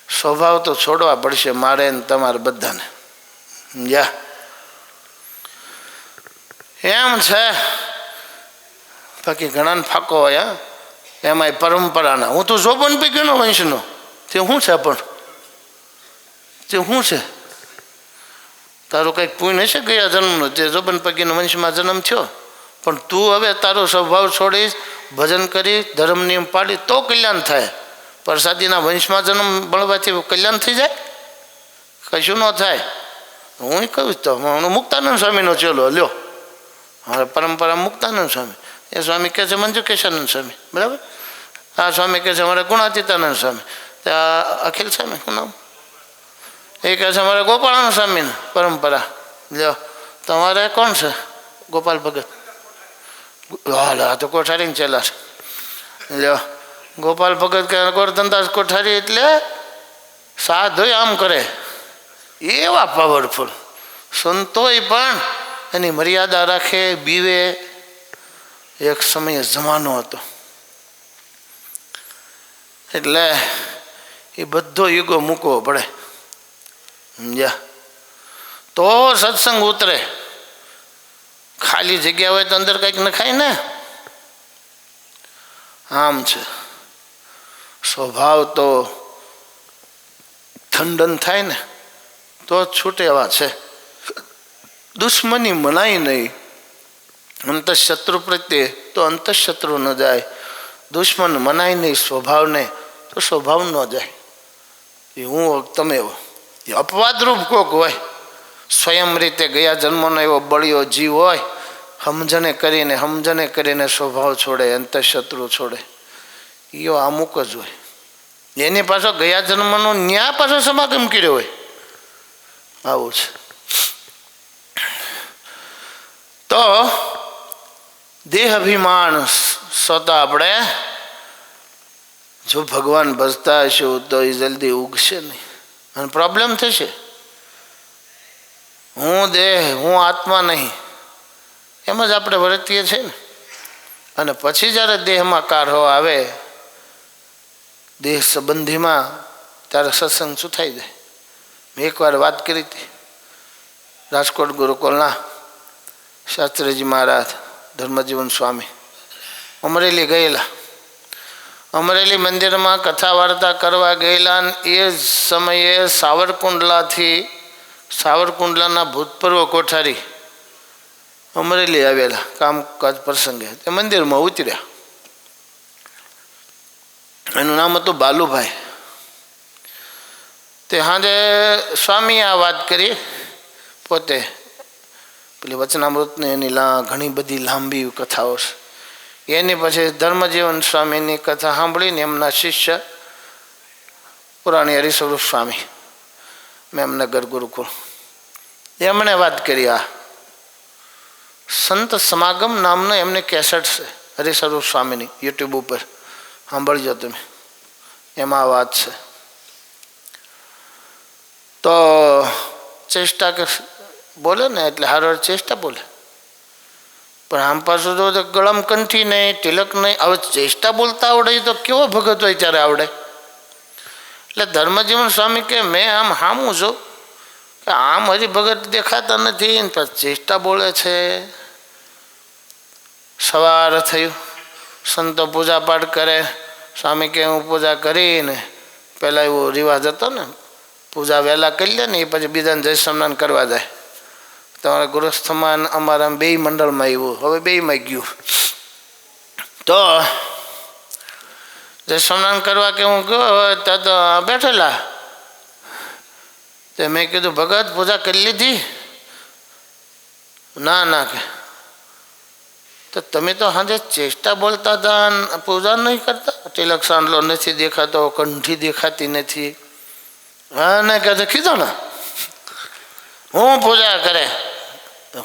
સ્વભાવ તો છોડવા પડશે મારે ને તમારે બધાને. યા એમ છે. બાકી ઘણાને ફાંકો હોય. એમાંય પરંપરાના. હું તો જોબન પૈકીનો વંશનો. તે શું છે? પણ તે શું છે? તારું કંઈક પુણ્ય હશે ગયા જન્મનું, તે જોબન પૈકીનો વંશમાં જન્મ થયો. પણ તું હવે તારો સ્વભાવ છોડીશ, ભજન કરી, ધર્મ નિયમ પાડી તો કલ્યાણ થાય. પ્રસાદીના વંશમાં જન્મ મળવાથી કલ્યાણ થઈ જાય? કશું ન થાય. હું કહું તો હું મુક્તાનંદ સ્વામીનો ચેલો લ્યો. મારે પરંપરા મુક્તાનંદ સ્વામી. એ સ્વામી કહે છે મંજુકેશાનંદ સ્વામી, બરાબર. આ સ્વામી કહે છે મારે ગુણાતીતાનંદ સ્વામી. ત્યાં અખિલ સ્વામી શું નામ? એ કહે છે મારે ગોપાળાનંદ સ્વામીની પરંપરા લ્યો. તમારે કોણ છે? ગોપાલ ભગત. હા, તો કોઠારી ચેલા છે લ્યો. ગોપાલ ભગત કે ગોરધનદાસ કોઠારી એટલે સાધુ આમ કરે એવા પાવરફુલ સંતોય પણ એની મર્યાદા રાખે, બીવે. એક સમયે જમાનો હતો એટલે એ બધો યુગો મૂકવો પડે. સમજ્યા? તો સત્સંગ ઉતરે. ખાલી જગ્યા હોય તો અંદર કંઈક નખાય ને. આમ છે. સ્વભાવ તો ઠંડન થાય ને તો છૂટે એવા છે. દુશ્મની મનાય નહીં. અંતઃશત્રુ પ્રત્યે તો અંતઃશત્રુ ન જાય. દુશ્મન મનાય નહીં સ્વભાવને તો સ્વભાવ ન જાય. એ હું તમે એ અપવાદરૂપ કોક હોય, સ્વયં રીતે ગયા જન્મનો એવો બળિયો જીવ હોય, સમજને કરીને સ્વભાવ છોડે, અંતઃશત્રુ છોડે. એ અમુક જ હોય. એની પાછો ગયા જન્મનો ન્યા પાછો સમાગમ કર્યો હોય. આવું છે. તો દેહ અભિમાન સ્વતઃ આપણે જો ભગવાન ભજતા હશું તો એ જલ્દી ઉગશે નહીં અને પ્રોબ્લેમ થશે. હું દેહ, હું આત્મા નહીં, એમ જ આપણે વર્તીએ છીએ ને. અને પછી જ્યારે દેહમાં કાઢો આવે, દેહ સંબંધીમાં, ત્યારે સત્સંગ સુથાઈ જાય. મેં એકવાર વાત કરી હતી. રાજકોટ ગુરુકુલના શાસ્ત્રીજી મહારાજ ધર્મજીવન સ્વામી અમરેલી ગયેલા. અમરેલી મંદિરમાં કથા વાર્તા કરવા ગયેલા. એ સમયે સાવરકુંડલાના ભૂતપૂર્વ કોઠારી અમરેલી આવેલા કામકાજ પ્રસંગે. તે મંદિરમાં ઉતર્યા. એનું નામ હતું બાલુભાઈ. તે સાંજે સ્વામીએ આ વાત કરી. પોતે પેલી વચનામૃતની એની ઘણી બધી લાંબી કથાઓ છે. એની પછી ધર્મજીવન સ્વામીની કથા સાંભળીને એમના શિષ્ય પુરાણી હરિસ્વરૂપ સ્વામી મેમનગર ગુરુકુળ, એમણે વાત કરી. આ સંત સમાગમ નામનો એમને કેસેટ છે. હરિસ્વરૂપ સ્વામીની યુટ્યુબ ઉપર સાંભળજો તમે, એમાં આ વાત છે. તો ચેષ્ટા કે બોલે ને એટલે હારો ચેષ્ટા બોલે, પણ આમ પાછું તો ગળમ કંઠી નહીં, તિલક નહીં. હવે ચેષ્ટા બોલતા આવડે તો કેવો ભગત હોય ત્યારે આવડે. એટલે ધર્મજીવન સ્વામી કે મેં આમ હામું છું કે આમ હરિભગત દેખાતા નથી ને પછી ચેષ્ટા બોલે છે. સવાર થયું, સંતો પૂજા પાઠ કરે. સ્વામી કે હું પૂજા કરીને, પહેલાં એવો રિવાજ હતો ને, પૂજા વહેલા કરી લે ને એ પછી બીજાને જય સ્નાન કરવા જાય. તમારા ગૃહસ્થમાં અમારા બે મંડળમાં આવ્યું, હવે બેમાં ગયું. તો જય સ્નાન કરવા કે હું ગયો ત્યાં તો બેઠેલા. તો મેં કીધું ભગત પૂજા કરી લીધી? ના ના કે તો તમે તો સાંજે ચેષ્ટા બોલતા હતા, પૂજા નહીં કરતા? તિલક સાંડલો નથી દેખાતો, કંઠી દેખાતી નથી. હા ને કહે કીધું ને હું પૂજા કરે,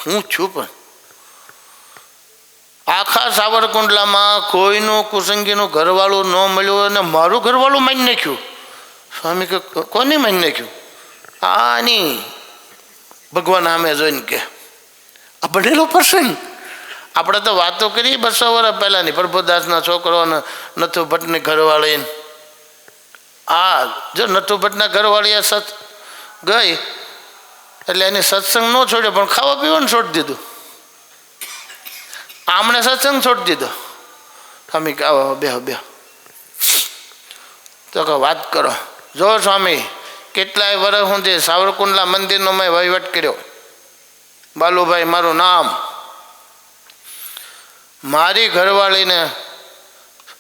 હું છું પણ આખા સાવરકુંડલામાં કોઈનું કુસંગીનું ઘરવાળું ન મળ્યું અને મારું ઘરવાળું માની નાખ્યું. સ્વામી કે કોને માની નાખ્યું? આની ભગવાન સામે જોઈને કે આ બનેલો પ્રસંગ. આપણે તો વાતો કરી 200 વર્ષ પહેલાંની, પ્રભુદાસના છોકરોને નથુ ભટ્ટની ઘરવાળીને. આ જો નથુ ભટ્ટના ઘરવાળીએ ગઈ એટલે એની સત્સંગ ન છોડ્યો, પણ ખાવા પીવાનું છોડી દીધું. આમણે સત્સંગ છોડી દીધો. સ્વામી કે આવો બેહો બેહો. તો કે વાત કરો. જો સ્વામી કેટલાય વર્ષ સુધી સાવરકુંડલા મંદિરનો મેં વહીવટ કર્યો. બાલુભાઈ મારું નામ. મારી ઘરવાળીને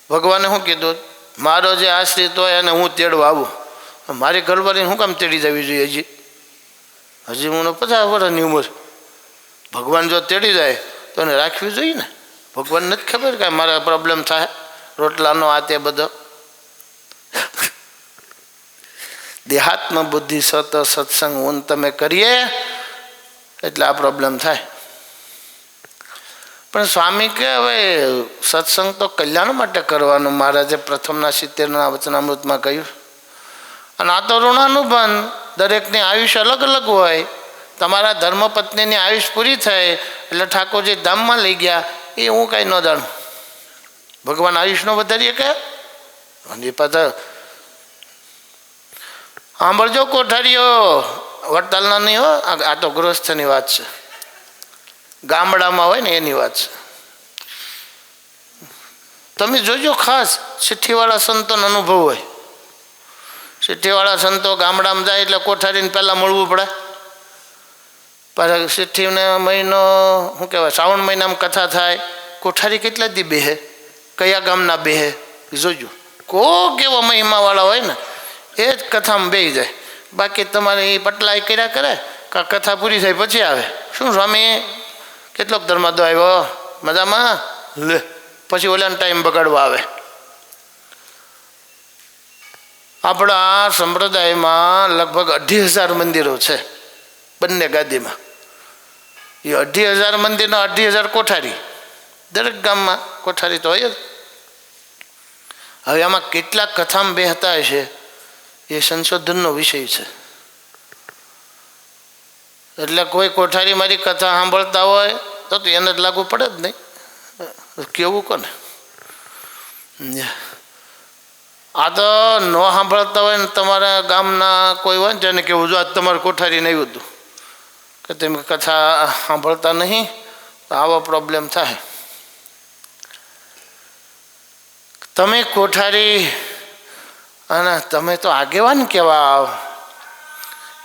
ભગવાને શું કીધું? મારો જે આશ્રિત હોય એને હું તેડવા આવું. મારી ઘરવાળીને શું કામ તેડી જવી જોઈએ? હજી હું 50 વર્ષની ઉંમર. ભગવાન જો તેડી જાય તો એને રાખવી જોઈએ ને. ભગવાન નથી ખબર કે મારે પ્રોબ્લેમ થાય રોટલાનો આ તે બધો. દેહાત્મ બુદ્ધિ સત સત્સંગ હું તમે કરીએ એટલે આ પ્રોબ્લેમ થાય. પણ સ્વામી કે હવે સત્સંગ તો કલ્યાણ માટે કરવાનું, મહારાજે પ્રથમના 70ના વચનામૃતમાં કહ્યું. અને આ તો ઋણાનુબંધ, દરેકની આયુષ્ય અલગ અલગ હોય. તમારા ધર્મપત્નીની આયુષ પૂરી થઈ એટલે ઠાકોરજી ધામમાં લઈ ગયા, એ હું કાંઈ ન જાણું. ભગવાન આયુષનો વધારીએ કે એ પાછા સાંભળજો કોઠારીઓ, વડતાલના નહીં હો, આ તો ગૃહસ્થની વાત છે. ગામડામાં હોય ને એની વાત છે. તમે જોજો ખાસ સિઠ્ઠીવાળા સંતોનો અનુભવ હોય. સિઠ્ઠીવાળા સંતો ગામડામાં જાય એટલે કોઠારીને પહેલાં મળવું પડે. પાછા સિઠ્ઠીને મહિનો શું કહેવાય, શ્રાવણ મહિનામાં કથા થાય. કોઠારી કેટલા દી બેહે, કયા ગામના બેહે જોજો. કોક એવો મહિમાવાળા હોય ને એ જ કથામાં બેસી જાય. બાકી તમારે એ પટલાઈ કર્યા કરે, કથા પૂરી થાય પછી આવે. શું સ્વામી કેટલોક ધર્માદો આવ્યો, મજામાં લે, પછી ઓલાનો ટાઈમ બગાડવા આવે. આપણા સંપ્રદાયમાં લગભગ 2,500 મંદિરો છે બંને ગાદીમાં. એ 2,500 મંદિરના 2,500 કોઠારી. દરેક ગામમાં કોઠારી તો હોય જ. હવે આમાં કેટલાક કથામાં બેહતા હશે એ સંશોધનનો વિષય છે. એટલે કોઈ કોઠારી મારી કથા સાંભળતા હોય તો એને જ લાગુ પડે જ નહીં. કેવું કોને? આ તો ન સાંભળતા હોય ને તમારા ગામના કોઈ હોય ને જેને કેવું જો આજ તમારે કોઠારીને આવ્યું હતું કે તમે કથા સાંભળતા નહીં, તો આવો પ્રોબ્લેમ થાય. તમે કોઠારી અને તમે તો આગેવાન કેવા આવ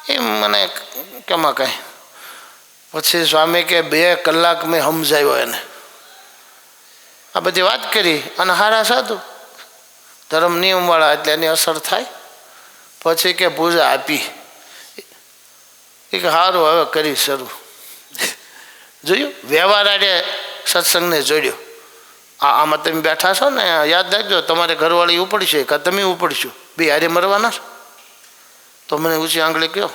એમ મને કેમાં કાંઈ. પછી સ્વામી કે 2 કલાક મેં સમજાવ્યો એને, આ બધી વાત કરી. અને હારા સાધુ ધર્મ નિયમવાળા એટલે એની અસર થાય. પછી કે પૂજા આપી. એ કે સારું હવે કરી શરૂ. જોયું વ્યવહાર આડે સત્સંગને જોડ્યો. આમાં તમે બેઠા છો ને, યાદ રાખજો તમારે ઘરવાળી ઉપડશે કે તમે ઉપડશો, બે હારે મરવાના છો. તો મને ઊંચી આંગળી કહો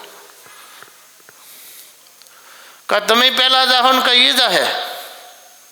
કે તમે પહેલાં જાહો ને કઈ જાહે.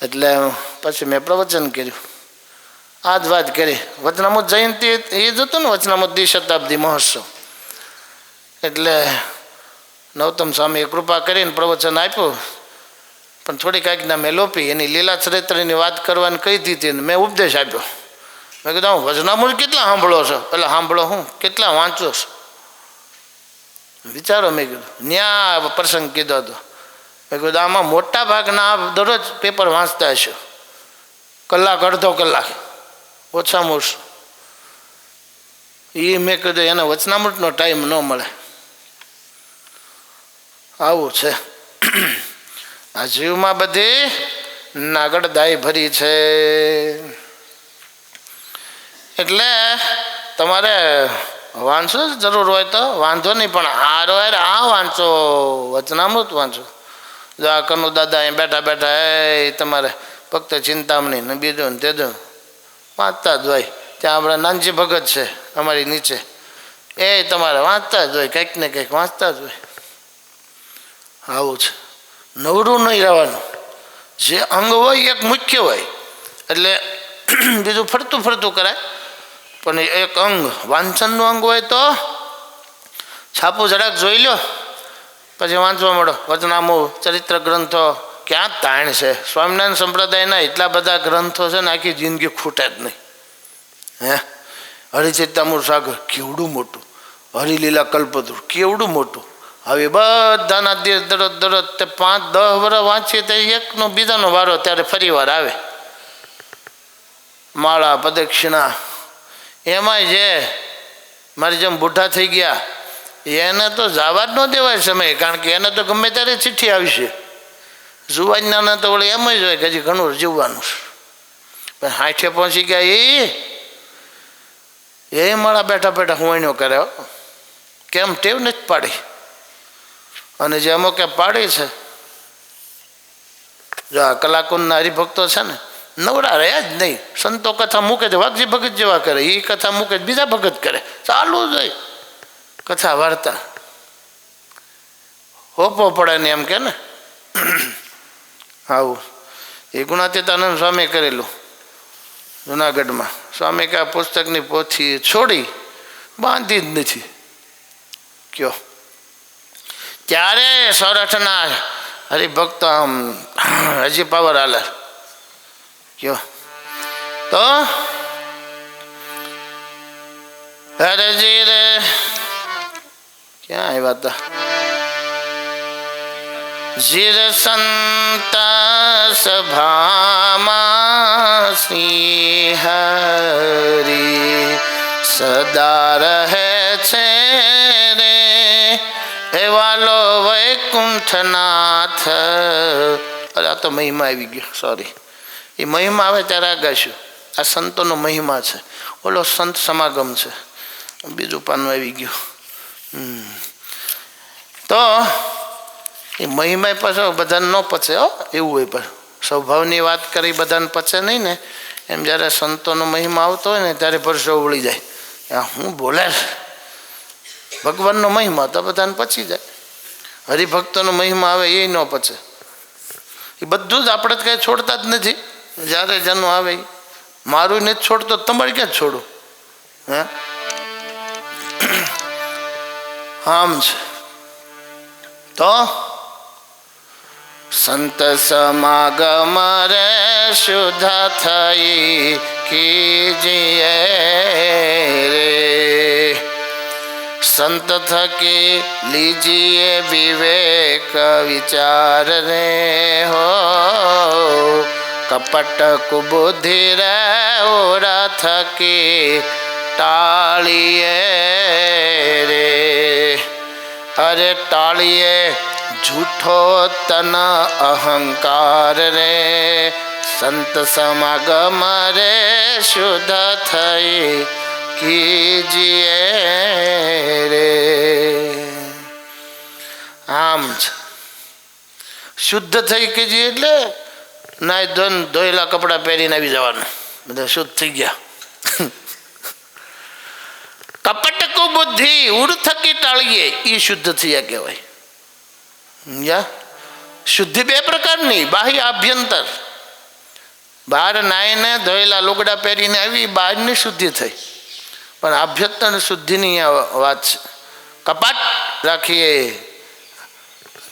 એટલે પછી મેં પ્રવચન કર્યું. આ જ વાત કરી. વચનામૃત જયંતિ એ જ હતું ને, વચનામૃત દ્વિશતાબ્દી મહોત્સવ. એટલે નૌતમ સ્વામીએ કૃપા કરીને પ્રવચન આપ્યું, પણ થોડીક આજ્ઞા મેં લોપી. એની લીલા ચરિત્રની વાત કરવાની કહી દીધી ને મેં ઉપદેશ આપ્યો. મેં કીધું વચનામૃત કેટલા સાંભળો છો? એટલે સાંભળો હું, કેટલા વાંચો છો? વિચારો. મેં કીધું ન્યા પ્રસંગ કીધો હતો. મેં કીધું આમાં મોટા ભાગના દરરોજ પેપર વાંચતા હશો, કલાક અડધો કલાક ઓછામાં ઓછું. એ મેં કીધું એને વચનામૃતનો ટાઈમ ન મળે. આવું છે. આ જીવમાં બધી નાગડદાઈ ભરી છે. એટલે તમારે વાંચો જરૂર હોય તો વાંધો નહીં, પણ હારો આ વાંચો, વચનામૃત વાંચો. જો આ કનુ દાદા અહીં બેઠા બેઠા એ તમારે ફક્ત ચિંતામણી ને બીજું ને તેજું વાંચતા જ હોય. ત્યાં આપણે નાનજી ભગત છે અમારી નીચે, એ તમારે વાંચતા જ હોય, કંઈક ને કંઈક વાંચતા જ હોય. આવું છે. નવરું નહીં રહેવાનું. જે અંગ હોય એક મુખ્ય હોય, એટલે બીજું ફરતું ફરતું કરાય. પણ એક અંગ વાંચનનું અંગ હોય તો છાપું જરાક જોઈ લો, પછી વાંચવા મળો. વચનામૃત, ચરિત્ર ગ્રંથો ક્યાં તાણ છે. સ્વામિનારાયણ સંપ્રદાયના એટલા બધા ગ્રંથો છે ને, આખી જિંદગી ખૂટે જ નહીં. હે હરિચરિતામૃત સાગર કેવડું મોટું, હરિલીલા કલ્પતરુ કેવડું મોટું. હવે બધાના દરરોજ તે 5-10 વર્ષ વાંચીએ તો એકનો બીજાનો વારો ત્યારે ફરી વાર આવે. માળા પ્રદક્ષિણા એમાંય જે મારી જેમ બુઢા થઈ ગયા એને તો જવા જ ન દેવાય સમય, કારણ કે એને તો ગમે ત્યારે ચિઠ્ઠી આવશે. જુવાનના તો વળી એમ જ હોય કે હજી ઘણું જીવવાનું છે. પણ 60 પહોંચી ગયા એ માળા બેઠા બેઠા હુંયણો કરે. કેમ? ટેવ નથી પાડી. અને જે અમુકે પાડી છે, જો આ કલાકુંજના હરિભક્તો છે ને, નવરા રહ્યા જ નહીં. સંતો કથા મૂકે છે, વાઘજી ભગત જેવા કરે. એ કથા મૂકે બીજા ભગત કરે, ચાલુ જ હોય કથા વાર્તા. હોપો પડે ને એમ કે ને. આવું એ ગુણાતીતાનંદ સ્વામી કરેલું જુનાગઢમાં. સ્વામી કે આ પુસ્તકની પોથી છોડી બાંધી જ નથી કયો. ત્યારે સૌરાષ્ટ્રના હરિભક્તો આમ હજી પાવર હાલે કયો. તો હરજી રે ક્યાં આવ્યા હતા? જીર સંત સભામાં શ્રી હરિ સદા રહે છે રે, એવાલો વૈકુંઠનાથ. અરે આ તો મહિમા આવી ગયો, સોરી. એ મહિમા આવે ત્યારે આગાશું. આ સંતોનો મહિમા છે. ઓલો સંત સમાગમ છે. બીજું પાનું આવી ગયું. તો એ મહિમા પાછો બધાને ન પચે હો, એવું હોય. પણ સ્વભાવની વાત કરી બધાને પચે નહીં ને, એમ જ્યારે સંતોનો મહિમા આવતો હોય ને ત્યારે પરસો વળી જાય. હું બોલે ભગવાનનો મહિમા તો બધાને પચી જાય. હરિભક્તોનો મહિમા આવે એ ન પચે. એ બધું જ આપણે કંઈ છોડતા જ નથી. જ્યારે જેનું આવે મારું નથી છોડતો, તમારે ક્યાં છોડું? હે આમ છે. તો સંત સમાગમ રે શુદ્ધ થઈ કીજીએ રે, સંત થકી લીજીએ વિવેક વિચાર રે હો, કપટ કુબુદ્ધિ રે ઓરા થકી ટાળીએ રે. અરે ટાળીએ झूठो तन अहंकार रे, संत समागम रे शुद्ध थई कीजिए रे. आम शुद्ध थई कीजिए એટલે નાય ધોયેલા કપડા પહેરીને આવી જવાનું, બધા શુદ્ધ થઈ ગયા. કપટ કો બુદ્ધિ ઉડ થકી ટાળીએ એ શુદ્ધ થયા કહેવાય. શુદ્ધિ બે પ્રકારની, બાહ્ય આભ્યંતર. બહાર નાહીને ધોયેલા લુગડા પહેરીને આવી બહારની શુદ્ધિ થઈ, પણ આભ્યંતર શુદ્ધિની અહીંયા વાત છે. કપાટ રાખીએ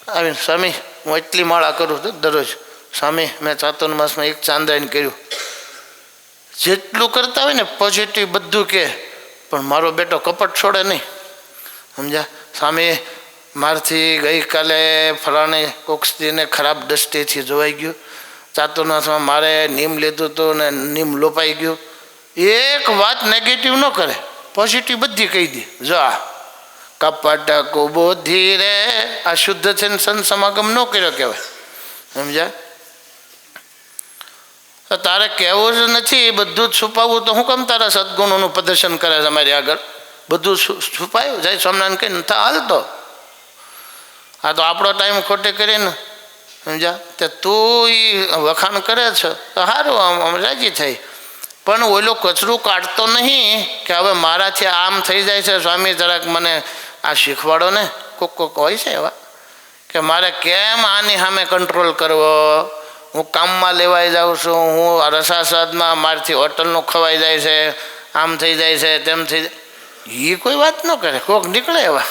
આવીને સ્વામી હું એટલી માળા કરું છું દરરોજ. સ્વામી મેં ચાતુર્માસમાં એક ચાંદ્રાયણ કર્યું. જેટલું કરતા હોય ને પોઝિટિવ બધું કે, પણ મારો બેટો કપટ છોડે નહીં. સમજ્યા? સ્વામી મારથી ગઈકાલે ફલાણી કોક સ્ત્રીને ખરાબ દ્રષ્ટિથી જોવાઈ ગયું. ચાતુર્માસમાં મારે નીમ લીધું હતું ને નીમ લોપાઈ ગયું. એક વાત નેગેટિવ ન કરે, પોઝિટિવ બધી કહી દે. જો આ કપટ કુબુદ્ધિ રે, આ શુદ્ધ છે ને સંત સમાગમ ન કર્યો કહેવાય. સમજ્યા? તારે કહેવું જ નથી, બધું જ છુપાવવું તો હું કેમ તારા સદગુણોનું પ્રદર્શન કરે છે અમારી આગળ? બધું છુપાયું જાય. સ્વામિનારાયણ કહીને થા હાલતો. આ તો આપણો ટાઈમ ખોટે કરીને, સમજ્યા? તે તું એ વખાણ કરે છે તો સારું, આમ રાજી થઈ. પણ ઓલો કચરું કાઢતો નહીં કે હવે મારાથી આમ થઈ જાય છે, સ્વામી જરાક મને આ શીખવાડો ને. કોક કોક હોય છે એવા કે મારે કેમ આની સામે કંટ્રોલ કરવો. હું કામમાં લેવાઈ જાઉં છું, હું રસાસ્વાદમાં મારથી હોટલનું ખવાઈ જાય છે, આમ થઈ જાય છે, તેમ થઈ જાય. એ કોઈ વાત ન કરે, કોક નીકળે એવા.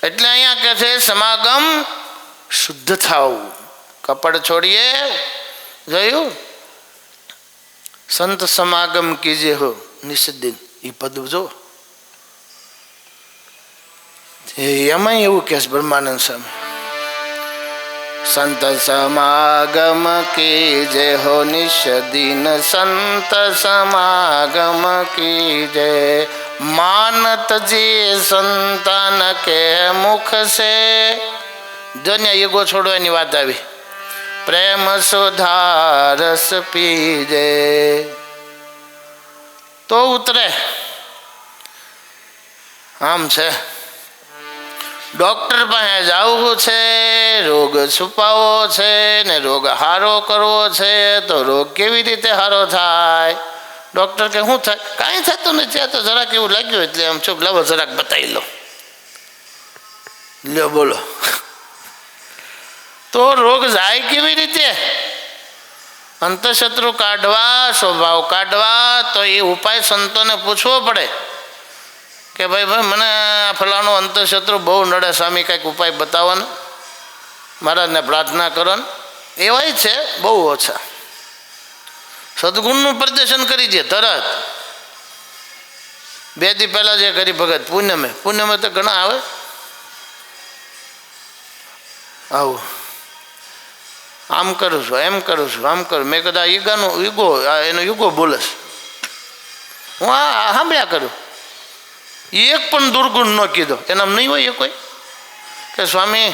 એટલે અહીંયા કહે છે સમાગમ શુદ્ધ થાવું, કપડ છોડીએ. જોયું? સંત સમાગમ કીજે હો નિષદિન, એ પદ જો એમાં એવું કહે છે બ્રહ્માનંદ સ્વામી. સંત સમાગમ કીજે હો નિષદિન, સંત સમાગમ કીજે. માનત જી સંતાન કે મુખ સે. જોને યુગો છોડવાની વાત આવી. પ્રેમ સુધારસ પીજે તો ઉતરે. આમ છે, ડૉક્ટર પાસે જવું છે, રોગ છુપાવવો છે ને રોગ હારો કરવો છે. તો રોગ કેવી રીતે હારો થાય? ડૉક્ટર કે શું થાય? કાંઈ થતું નથી, આ તો જરાક એવું લાગ્યું એટલે આમ ચૂપ લાવો જરાક બતાવી લો. લ્યો બોલો. તો રોગ જાય કેવી રીતે? અંતઃશત્રુ કાઢવા, સ્વભાવ કાઢવા, તો એ ઉપાય સંતોને પૂછવો પડે કે ભાઈ મને ફલાણો અંતઃશત્રુ બહુ નડે, સ્વામી કંઈક ઉપાય બતાવો ને, મહારાજને પ્રાર્થના કરો ને. એવાય છે બહુ ઓછા. સદગુણનું પ્રદર્શન કરી દે તરત. 2 દી પહેલાં જે કરી ભગત પુણ્યમે તો ઘણા આવે આવું, આમ કરું છું, એમ કરું છું, આમ કરું. મેં કદાચ એનો યુગો બોલે છે. હું આ સાંભળ્યા કરું. એક પણ દુર્ગુણ ન કીધો એનામ નહીં હોય. એ કોઈ કે સ્વામી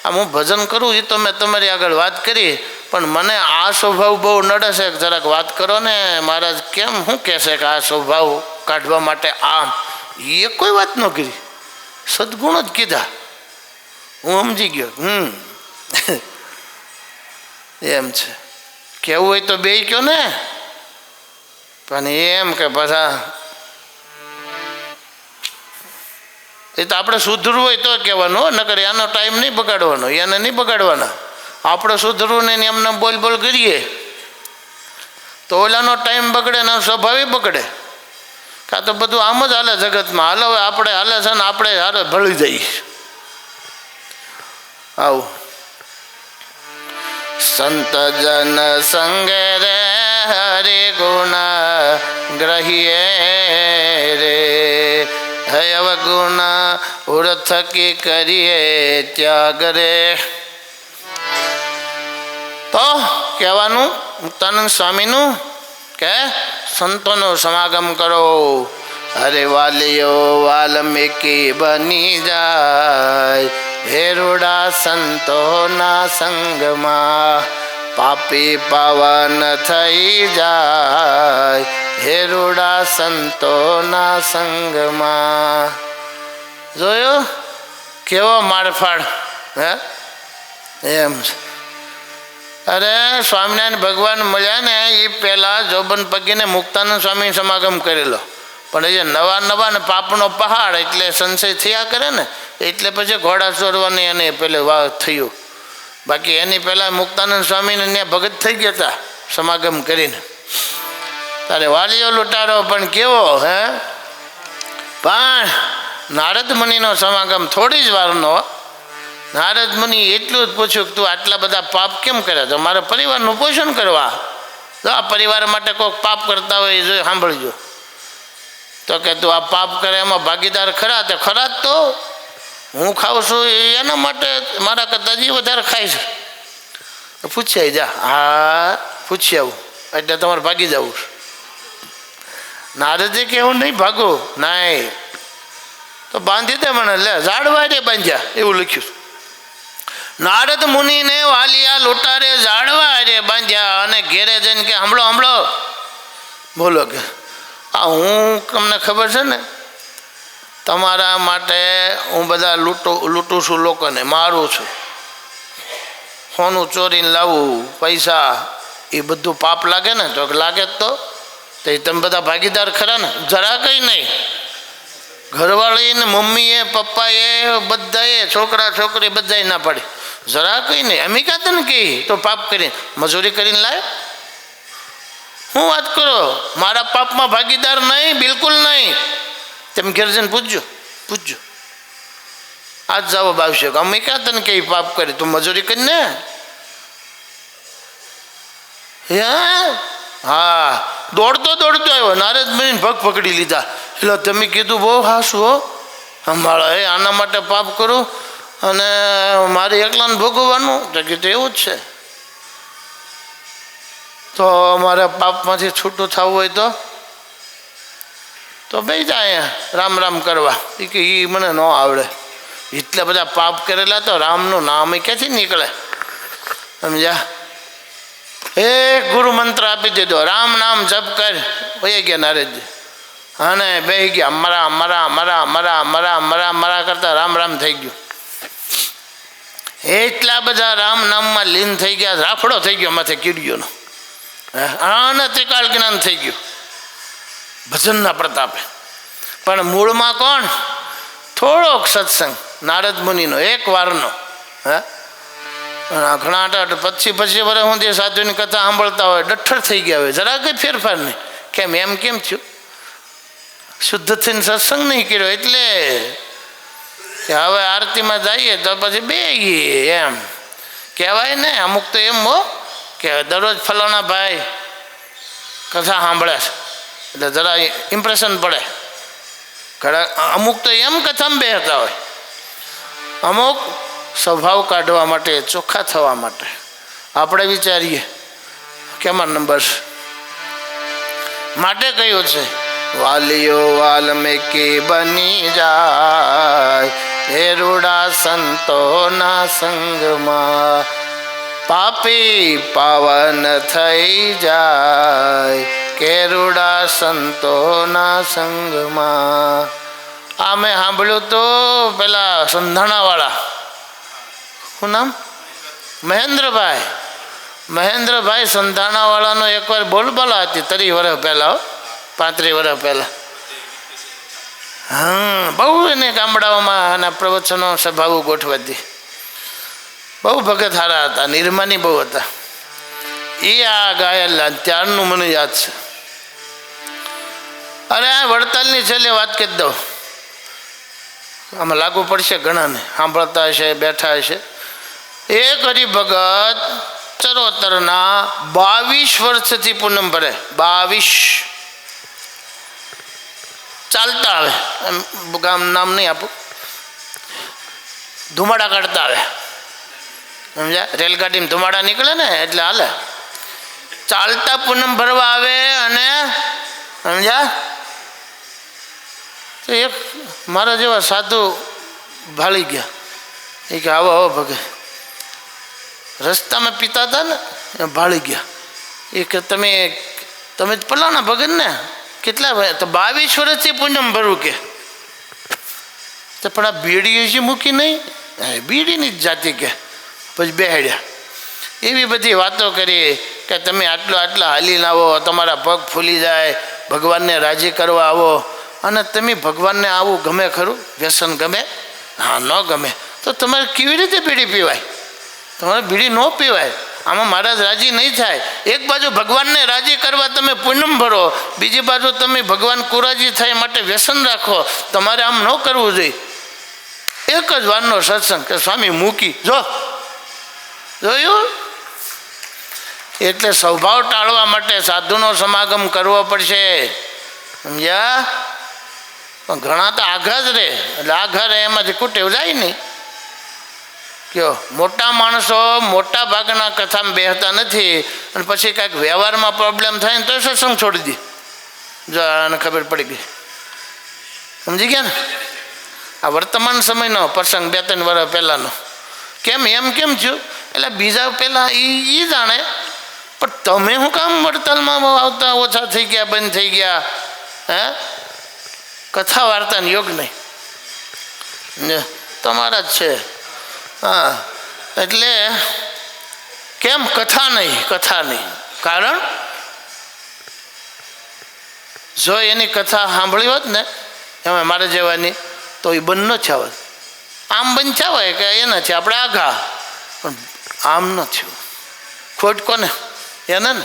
આ હું ભજન કરું એ તો મેં તમારી આગળ વાત કરી, પણ મને આ સ્વભાવ બહુ નડે છે, જરાક વાત કરો ને મહારાજ. કેમ શું કહેશે કે આ સ્વભાવ કાઢવા માટે આમ? એ કોઈ વાત ન કરી, સદગુણ જ કીધા. હું સમજી ગયો. એમ છે. કહેવું હોય તો બે કયો ને, પણ એમ કે પાછા એ તો આપણે સુધરવું હોય તો કહેવાનું, નકર એનો ટાઈમ નહીં બગાડવાનો, એને નહીં બગાડવાના. આપણે સુધરવું ને એમને બોલ બોલ કરીએ તો ઓલાનો ટાઈમ બગડે ને સ્વભાવે બગડે. કાં તો બધું આમ જ હાલે જગતમાં. હાલો આપણે હાલે છે ને આપણે હારે ભળી જઈએ. આવું સંત જન સંગે રે હરિ ગુણ ગ્રહીએ રે, હે અવગુણ ઉર્થકી કરીએ ત્યાગ રે. તો કહેવાનું મુક્તાનંદ સ્વામીનું કે સંતોનો સમાગમ કરો. અરે વાલીઓ વાલ્મીકી બની જાય, હેરુડા સંતોના સંગમાં પાપી પાવન થઈ જાય, હેરુડા સંતોના સંગમાં. જોયું કેવો મારફાડ? હે એમ છે. અરે સ્વામિનારાયણ ભગવાન મળ્યા ને એ પહેલાં જોબન પગીને મુક્તાનંદ સ્વામી સમાગમ કરેલો, પણ એ નવા ને પાપનો પહાડ એટલે સંશય થયા કરે ને, એટલે પછી ઘોડા ચોરવાની એને પેલે થયું. બાકી એની પહેલાં મુક્તાનંદ સ્વામીને ત્યાં ભગત થઈ ગયા હતા સમાગમ કરીને. તારે વાલીઓ લૂંટારો પણ કેવો હે, પણ નારદ મુનિનો સમાગમ થોડી જ વારનો. નારદ મુનિ એટલું જ પૂછ્યું કે તું આટલા બધા પાપ કેમ કરે? તો મારા પરિવારનું પોષણ કરવા. તો આ પરિવાર માટે કોઈક પાપ કરતા હોય એ જોઈ સાંભળજો. તો કે તું આ પાપ કરે એમાં ભાગીદાર ખરા? તો ખરા જ. તો હું ખાઉં છું એના માટે મારા કરતાં હજી વધારે ખાય છે. પૂછ્યા જા. હા પૂછી આવું એટલે તમારે ભાગી જવું. નારદજી કે હું નહીં ભાગું. નહીં તો બાંધી દે મને. લે ઝાડવા રે બાંધ્યા એવું લખ્યું. નારદ મુનિને વાલિયા લૂંટારે ઝાડવા રે બાંધ્યા અને ઘેરે જઈને કે હમળો હમળો બોલો કે આ હું તમને ખબર છે ને તમારા માટે હું બધા લૂંટું છું, લોકોને મારું છું, સોનું ચોરીને લાવવું, પૈસા, એ બધું પાપ લાગે ને? તો લાગે જ. તો તમે બધા ભાગીદાર ખરા ને? જરા કંઈ નહીં. ઘરવાળીને મમ્મીએ પપ્પાએ બધાએ છોકરા છોકરી બધાએ ના પાડી. જરા કંઈ નહીં. અમે કાં તને કહી તો પાપ કરીને મજૂરી કરીને લાવે? શું વાત કરો? મારા પાપમાં ભાગીદાર નહીં, બિલકુલ નહીં. તમે ઘેર જઈને પૂછજો. આજ જવાબ આવશે કે અમે ક્યાં તને કઈ પાપ કરી, તું મજૂરી કરીને. હા દોડતો આવ્યો. નારદ મુનિને પગ પકડી લીધા. એટલે તમે કીધું બહુ હાસું હો, સંભાળો. આના માટે પાપ કરું અને મારે એકલાને ભોગવવાનું? તો કીધું એવું જ છે. તો મારે પાપમાંથી છૂટું થવું હોય તો ભાઈ જાય રામ રામ કરવા. એ કે એ મને ન આવડે. એટલા બધા પાપ કરેલા તો રામનું નામ ક્યાંથી નીકળે? સમજ્યા? એક ગુરુ મંત્ર આપી દીધો, રામ નામ જપ કર. વહી ગયા નારદજી અને બેસી ગયા. મરા કરતા રામ રામ થઈ ગયું. એટલા બધા રામ નામમાં લીન થઈ ગયા, રાફડો થઈ ગયો માથે કીડીઓનો. આને ત્રિકાળ જ્ઞાન થઈ ગયું ભજનના પ્રતાપે. પણ મૂળમાં કોણ? થોડોક સત્સંગ નારદ મુનિનો એક વારનો. ઘણા પછી વર્ષ સુધી સાધુની કથા સાંભળતા હોય, ડઠ્ઠર થઈ ગયા હોય, જરા કંઈ ફેરફાર નહીં. કેમ એમ કેમ થયું? શુદ્ધ થઈને સત્સંગ નહીં કર્યો એટલે. કે હવે આરતીમાં જઈએ તો પછી બે એમ કહેવાય ને. અમુક તો એમ હો કે દરરોજ ફલાણા ભાઈ કથા સાંભળે છે એટલે જરા ઇમ્પ્રેશન પડે. અમુક તો એમ કથામાં બેહતા હોય, અમુક સ્વભાવ કાઢવા માટે, ચોખ્ખા થવા માટે. આપણે વિચારીએ કેમાં નંબર છે માટે કહ્યું છે વાલીઓ વાલ્મીકી બની જાય હે રૂડા સંતોના સંગમાં, પાપી પાવન થઈ જાય કેરુડા સંતોના સંગમાં. આ મેં સાંભળ્યું તો પેલા સંધાણાવાળા, શું નામ? મહેન્દ્રભાઈ સંધાણાવાળાનો એકવાર બોલબાલા હતી 30 વર્ષ પહેલાં, 35 વર્ષ પહેલાં. હા બહુ એને ગામડાઓમાં આના પ્રવચનો સભાઓ ગોઠવાતી. બહુ ભગત હારા હતા, નિર્માની બહુ હતા. એ આ ગાયેલા ત્યારનું મને યાદ છે. અરે આ વડતાલની છેલ્લે વાત કરી દઉં, આમાં લાગુ પડશે ઘણાને, સાંભળતા હશે, બેઠા હશે. એક હરિભગત ચરોતરના 22 વર્ષથી પૂનમ ભરે. 22 ચાલતા આવે, એમ ગામ નામ નહીં આપું, ધુમાડા કાઢતા આવે. સમજ્યા? રેલગાડીમાં ધુમાડા નીકળે ને એટલે હાલે. ચાલતા પૂનમ ભરવા આવે અને સમજ્યા તો એક મારા જેવા સાધુ ભાળી ગયા. એ કે આવો આવો ભગે, રસ્તામાં પીતા હતા ને એ ભાળી ગયા. એ કે તમે જ પલાણા ભગત ને? કેટલા? તો 22 વર્ષથી પૂનમ ભરવું કે. તો પણ આ બીડી હજી મૂકી નહીં, બીડીની જ જાતિ કે. પછી બેહાડ્યા. એવી બધી વાતો કરી કે તમે આટલા હાલીને આવો, તમારા પગ ફૂલી જાય, ભગવાનને રાજી કરવા આવો. અને તમે ભગવાનને આવું ગમે ખરું? વ્યસન ગમે? હા ન ગમે તો તમારે કેવી રીતે બીડી પીવાય? તમારે બીડી ન પીવાય. આમાં મહારાજ રાજી નહીં થાય. એક બાજુ ભગવાનને રાજી કરવા તમે પૂનમ ભરો, બીજી બાજુ તમે ભગવાન કુરાજી થાય માટે વ્યસન રાખો. તમારે આમ ન કરવું જોઈએ. એક જ વારનો સત્સંગ કે સ્વામી મૂકી જોયું. એટલે સ્વભાવ ટાળવા માટે સાધુનો સમાગમ કરવો પડશે, સમજ્યા? પણ ઘણા તો આઘા જ રહે, એટલે આઘા રહે એમાંથી કુટેવ જાય નહીં. કયો મોટા માણસો મોટા ભાગના કથામાં બેહતા નથી, અને પછી કાંઈક વ્યવહારમાં પ્રોબ્લેમ થાય ને તો સત્સંગ છોડી દે. જો આને ખબર પડી ગઈ, સમજી ગયા ને? આ વર્તમાન સમયનો પ્રસંગ 2-3 વર્ષ પહેલાંનો. કેમ કેમ થયું? એટલે બીજા પહેલાં એ જાણે, પણ તમે શું કામ વડતાલમાં આવતા ઓછા થઈ ગયા, બંધ થઈ ગયા? હે, કથા વાર્તાનો યોગ નહીં, તમારા જ છે. હા, એટલે કેમ કથા નહીં? કારણ જો એની કથા સાંભળી હોત ને એમાં મારે જવાની, તો એ બંધ ન થયા. આમ બંધ થયા હોય કે એના છે આપણે આઘા, પણ આમ ન થયું. ખોટ કોને? એને ને.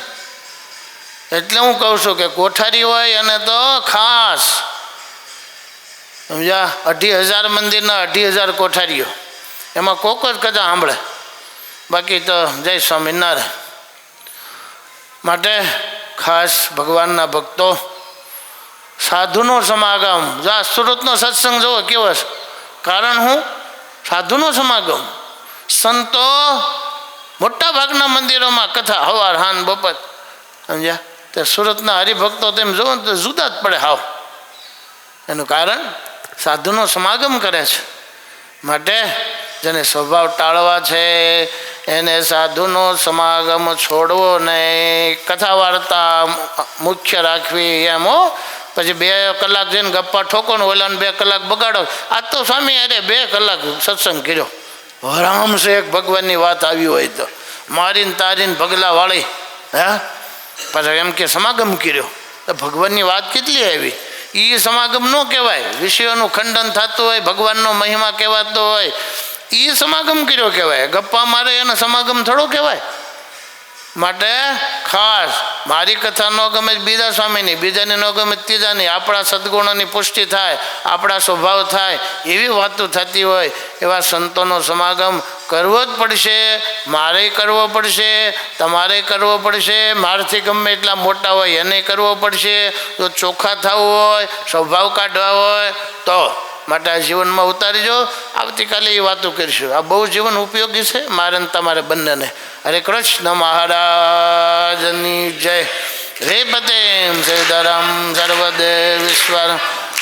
એટલે હું કહું છું કે કોઠારી હોય અને તો ખાસ, સમજ્યા? 2,500 મંદિરના 2,500 કોઠારીઓ, એમાં કોક જ કદાચ સાંભળે, બાકી તો જય સ્વામિનારાયણ. માટે ખાસ ભગવાનના ભક્તો, સાધુનો સમાગમ. જા સુરતનો સત્સંગ જુઓ કેવો છે. કારણ હું સાધુનો સમાગમ. સંતો મોટા ભાગના મંદિરોમાં કથા હવાર હાન બપોર, સમજ્યા? તે સુરતના હરિભક્તો તેમ જુઓ તો જુદા જ પડે હાવ. એનું કારણ સાધુનો સમાગમ કરે છે. માટે જેને સ્વભાવ ટાળવા છે એને સાધુનો સમાગમ છોડવો નહીં, કથા વાર્તા મુખ્ય રાખવી. એમ હો, પછી 2 કલાક જઈને ગપ્પા ઠોકો ને ઓલાને 2 કલાક બગાડો. આજ તો સ્વામી અરે 2 કલાક સત્સંગ કર્યો, આરામ છે. એક ભગવાનની વાત આવી હોય તો મારીને તારીને ભગલા વાળી, હે, પાછા એમ કે સમાગમ કર્યો. તો ભગવાનની વાત કેટલી આવી? એ સમાગમ ન કહેવાય. વિષયોનું ખંડન થતું હોય, ભગવાનનો મહિમા કહેવાતો હોય, એ સમાગમ કર્યો કહેવાય. ગપ્પા મારે એને સમાગમ થોડો કહેવાય. માટે ખાસ મારી કથા ન ગમે બીજા સ્વામીની, બીજાની ન ગમે ત્રીજાની, આપણા સદગુણોની પુષ્ટિ થાય, આપણા સ્વભાવ થાય, એવી વાતો થતી હોય એવા સંતોનો સમાગમ કરવો જ પડશે. મારે કરવો પડશે, તમારે કરવો પડશે, મારથી ગમે એટલા મોટા હોય એને કરવો પડશે. જો ચોખ્ખા થવું હોય, સ્વભાવ કાઢવા હોય તો માટે આ જીવનમાં ઉતારીજો. આવતીકાલે એ વાતો કરીશું. આ બહુ જીવન ઉપયોગી છે મારે ને તમારે બંનેને. હરે કૃષ્ણ મહારાજની જય. રે પદેમ સીતારામ સર્વદેવ ઈશ્વર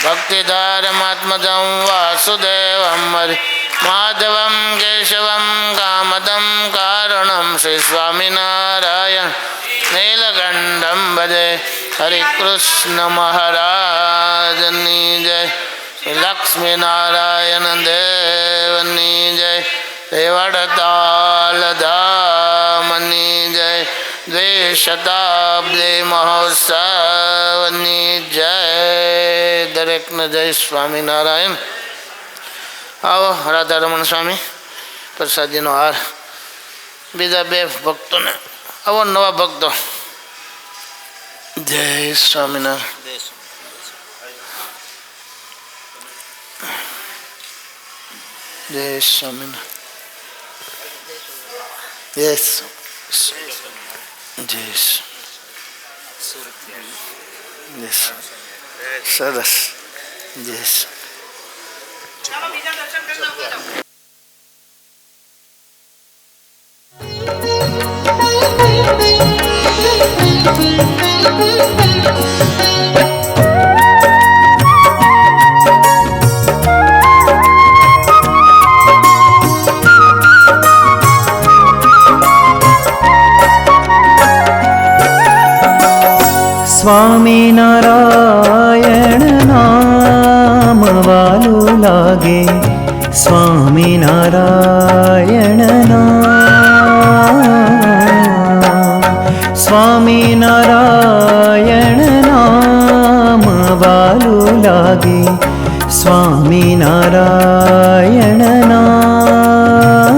ભક્તિધારમાત્મજં વાસુદેવમ હરિ માધવમ કેશવમ કામદમ કારણમ શ્રી સ્વામિનારાયણ નીલકંઠમ ભજે. હરે કૃષ્ણ મહારાજની જય. લક્ષ્મીનારાયણ દેવની જય. વડતાલ ધામની જય. 2 શતાબ્દી મહોત્સવની જય. દરેકને જય સ્વામિનારાયણ. આવો રાધારમણ સ્વામી પ્રસાદીનો હાર. બીજા 2 ભક્તોને આવો, નવા ભક્તો. જય સ્વામિનારાયણ. જય સ્વામિનારાયણ. યસ, જય યસ, સરસ. યસ. સ્વામિનારાયણ નામ વાલું લાગે. સ્વામિનારાયણ નામ, સ્વામિનારાયણ નામ વાલું લાગે. સ્વામિનારાયણ નામ.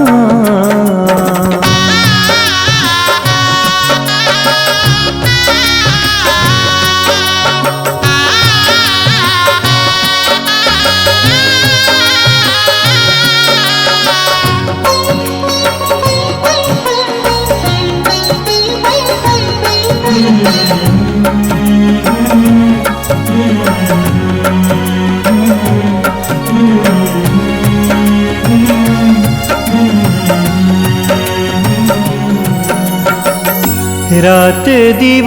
રાત દિવસ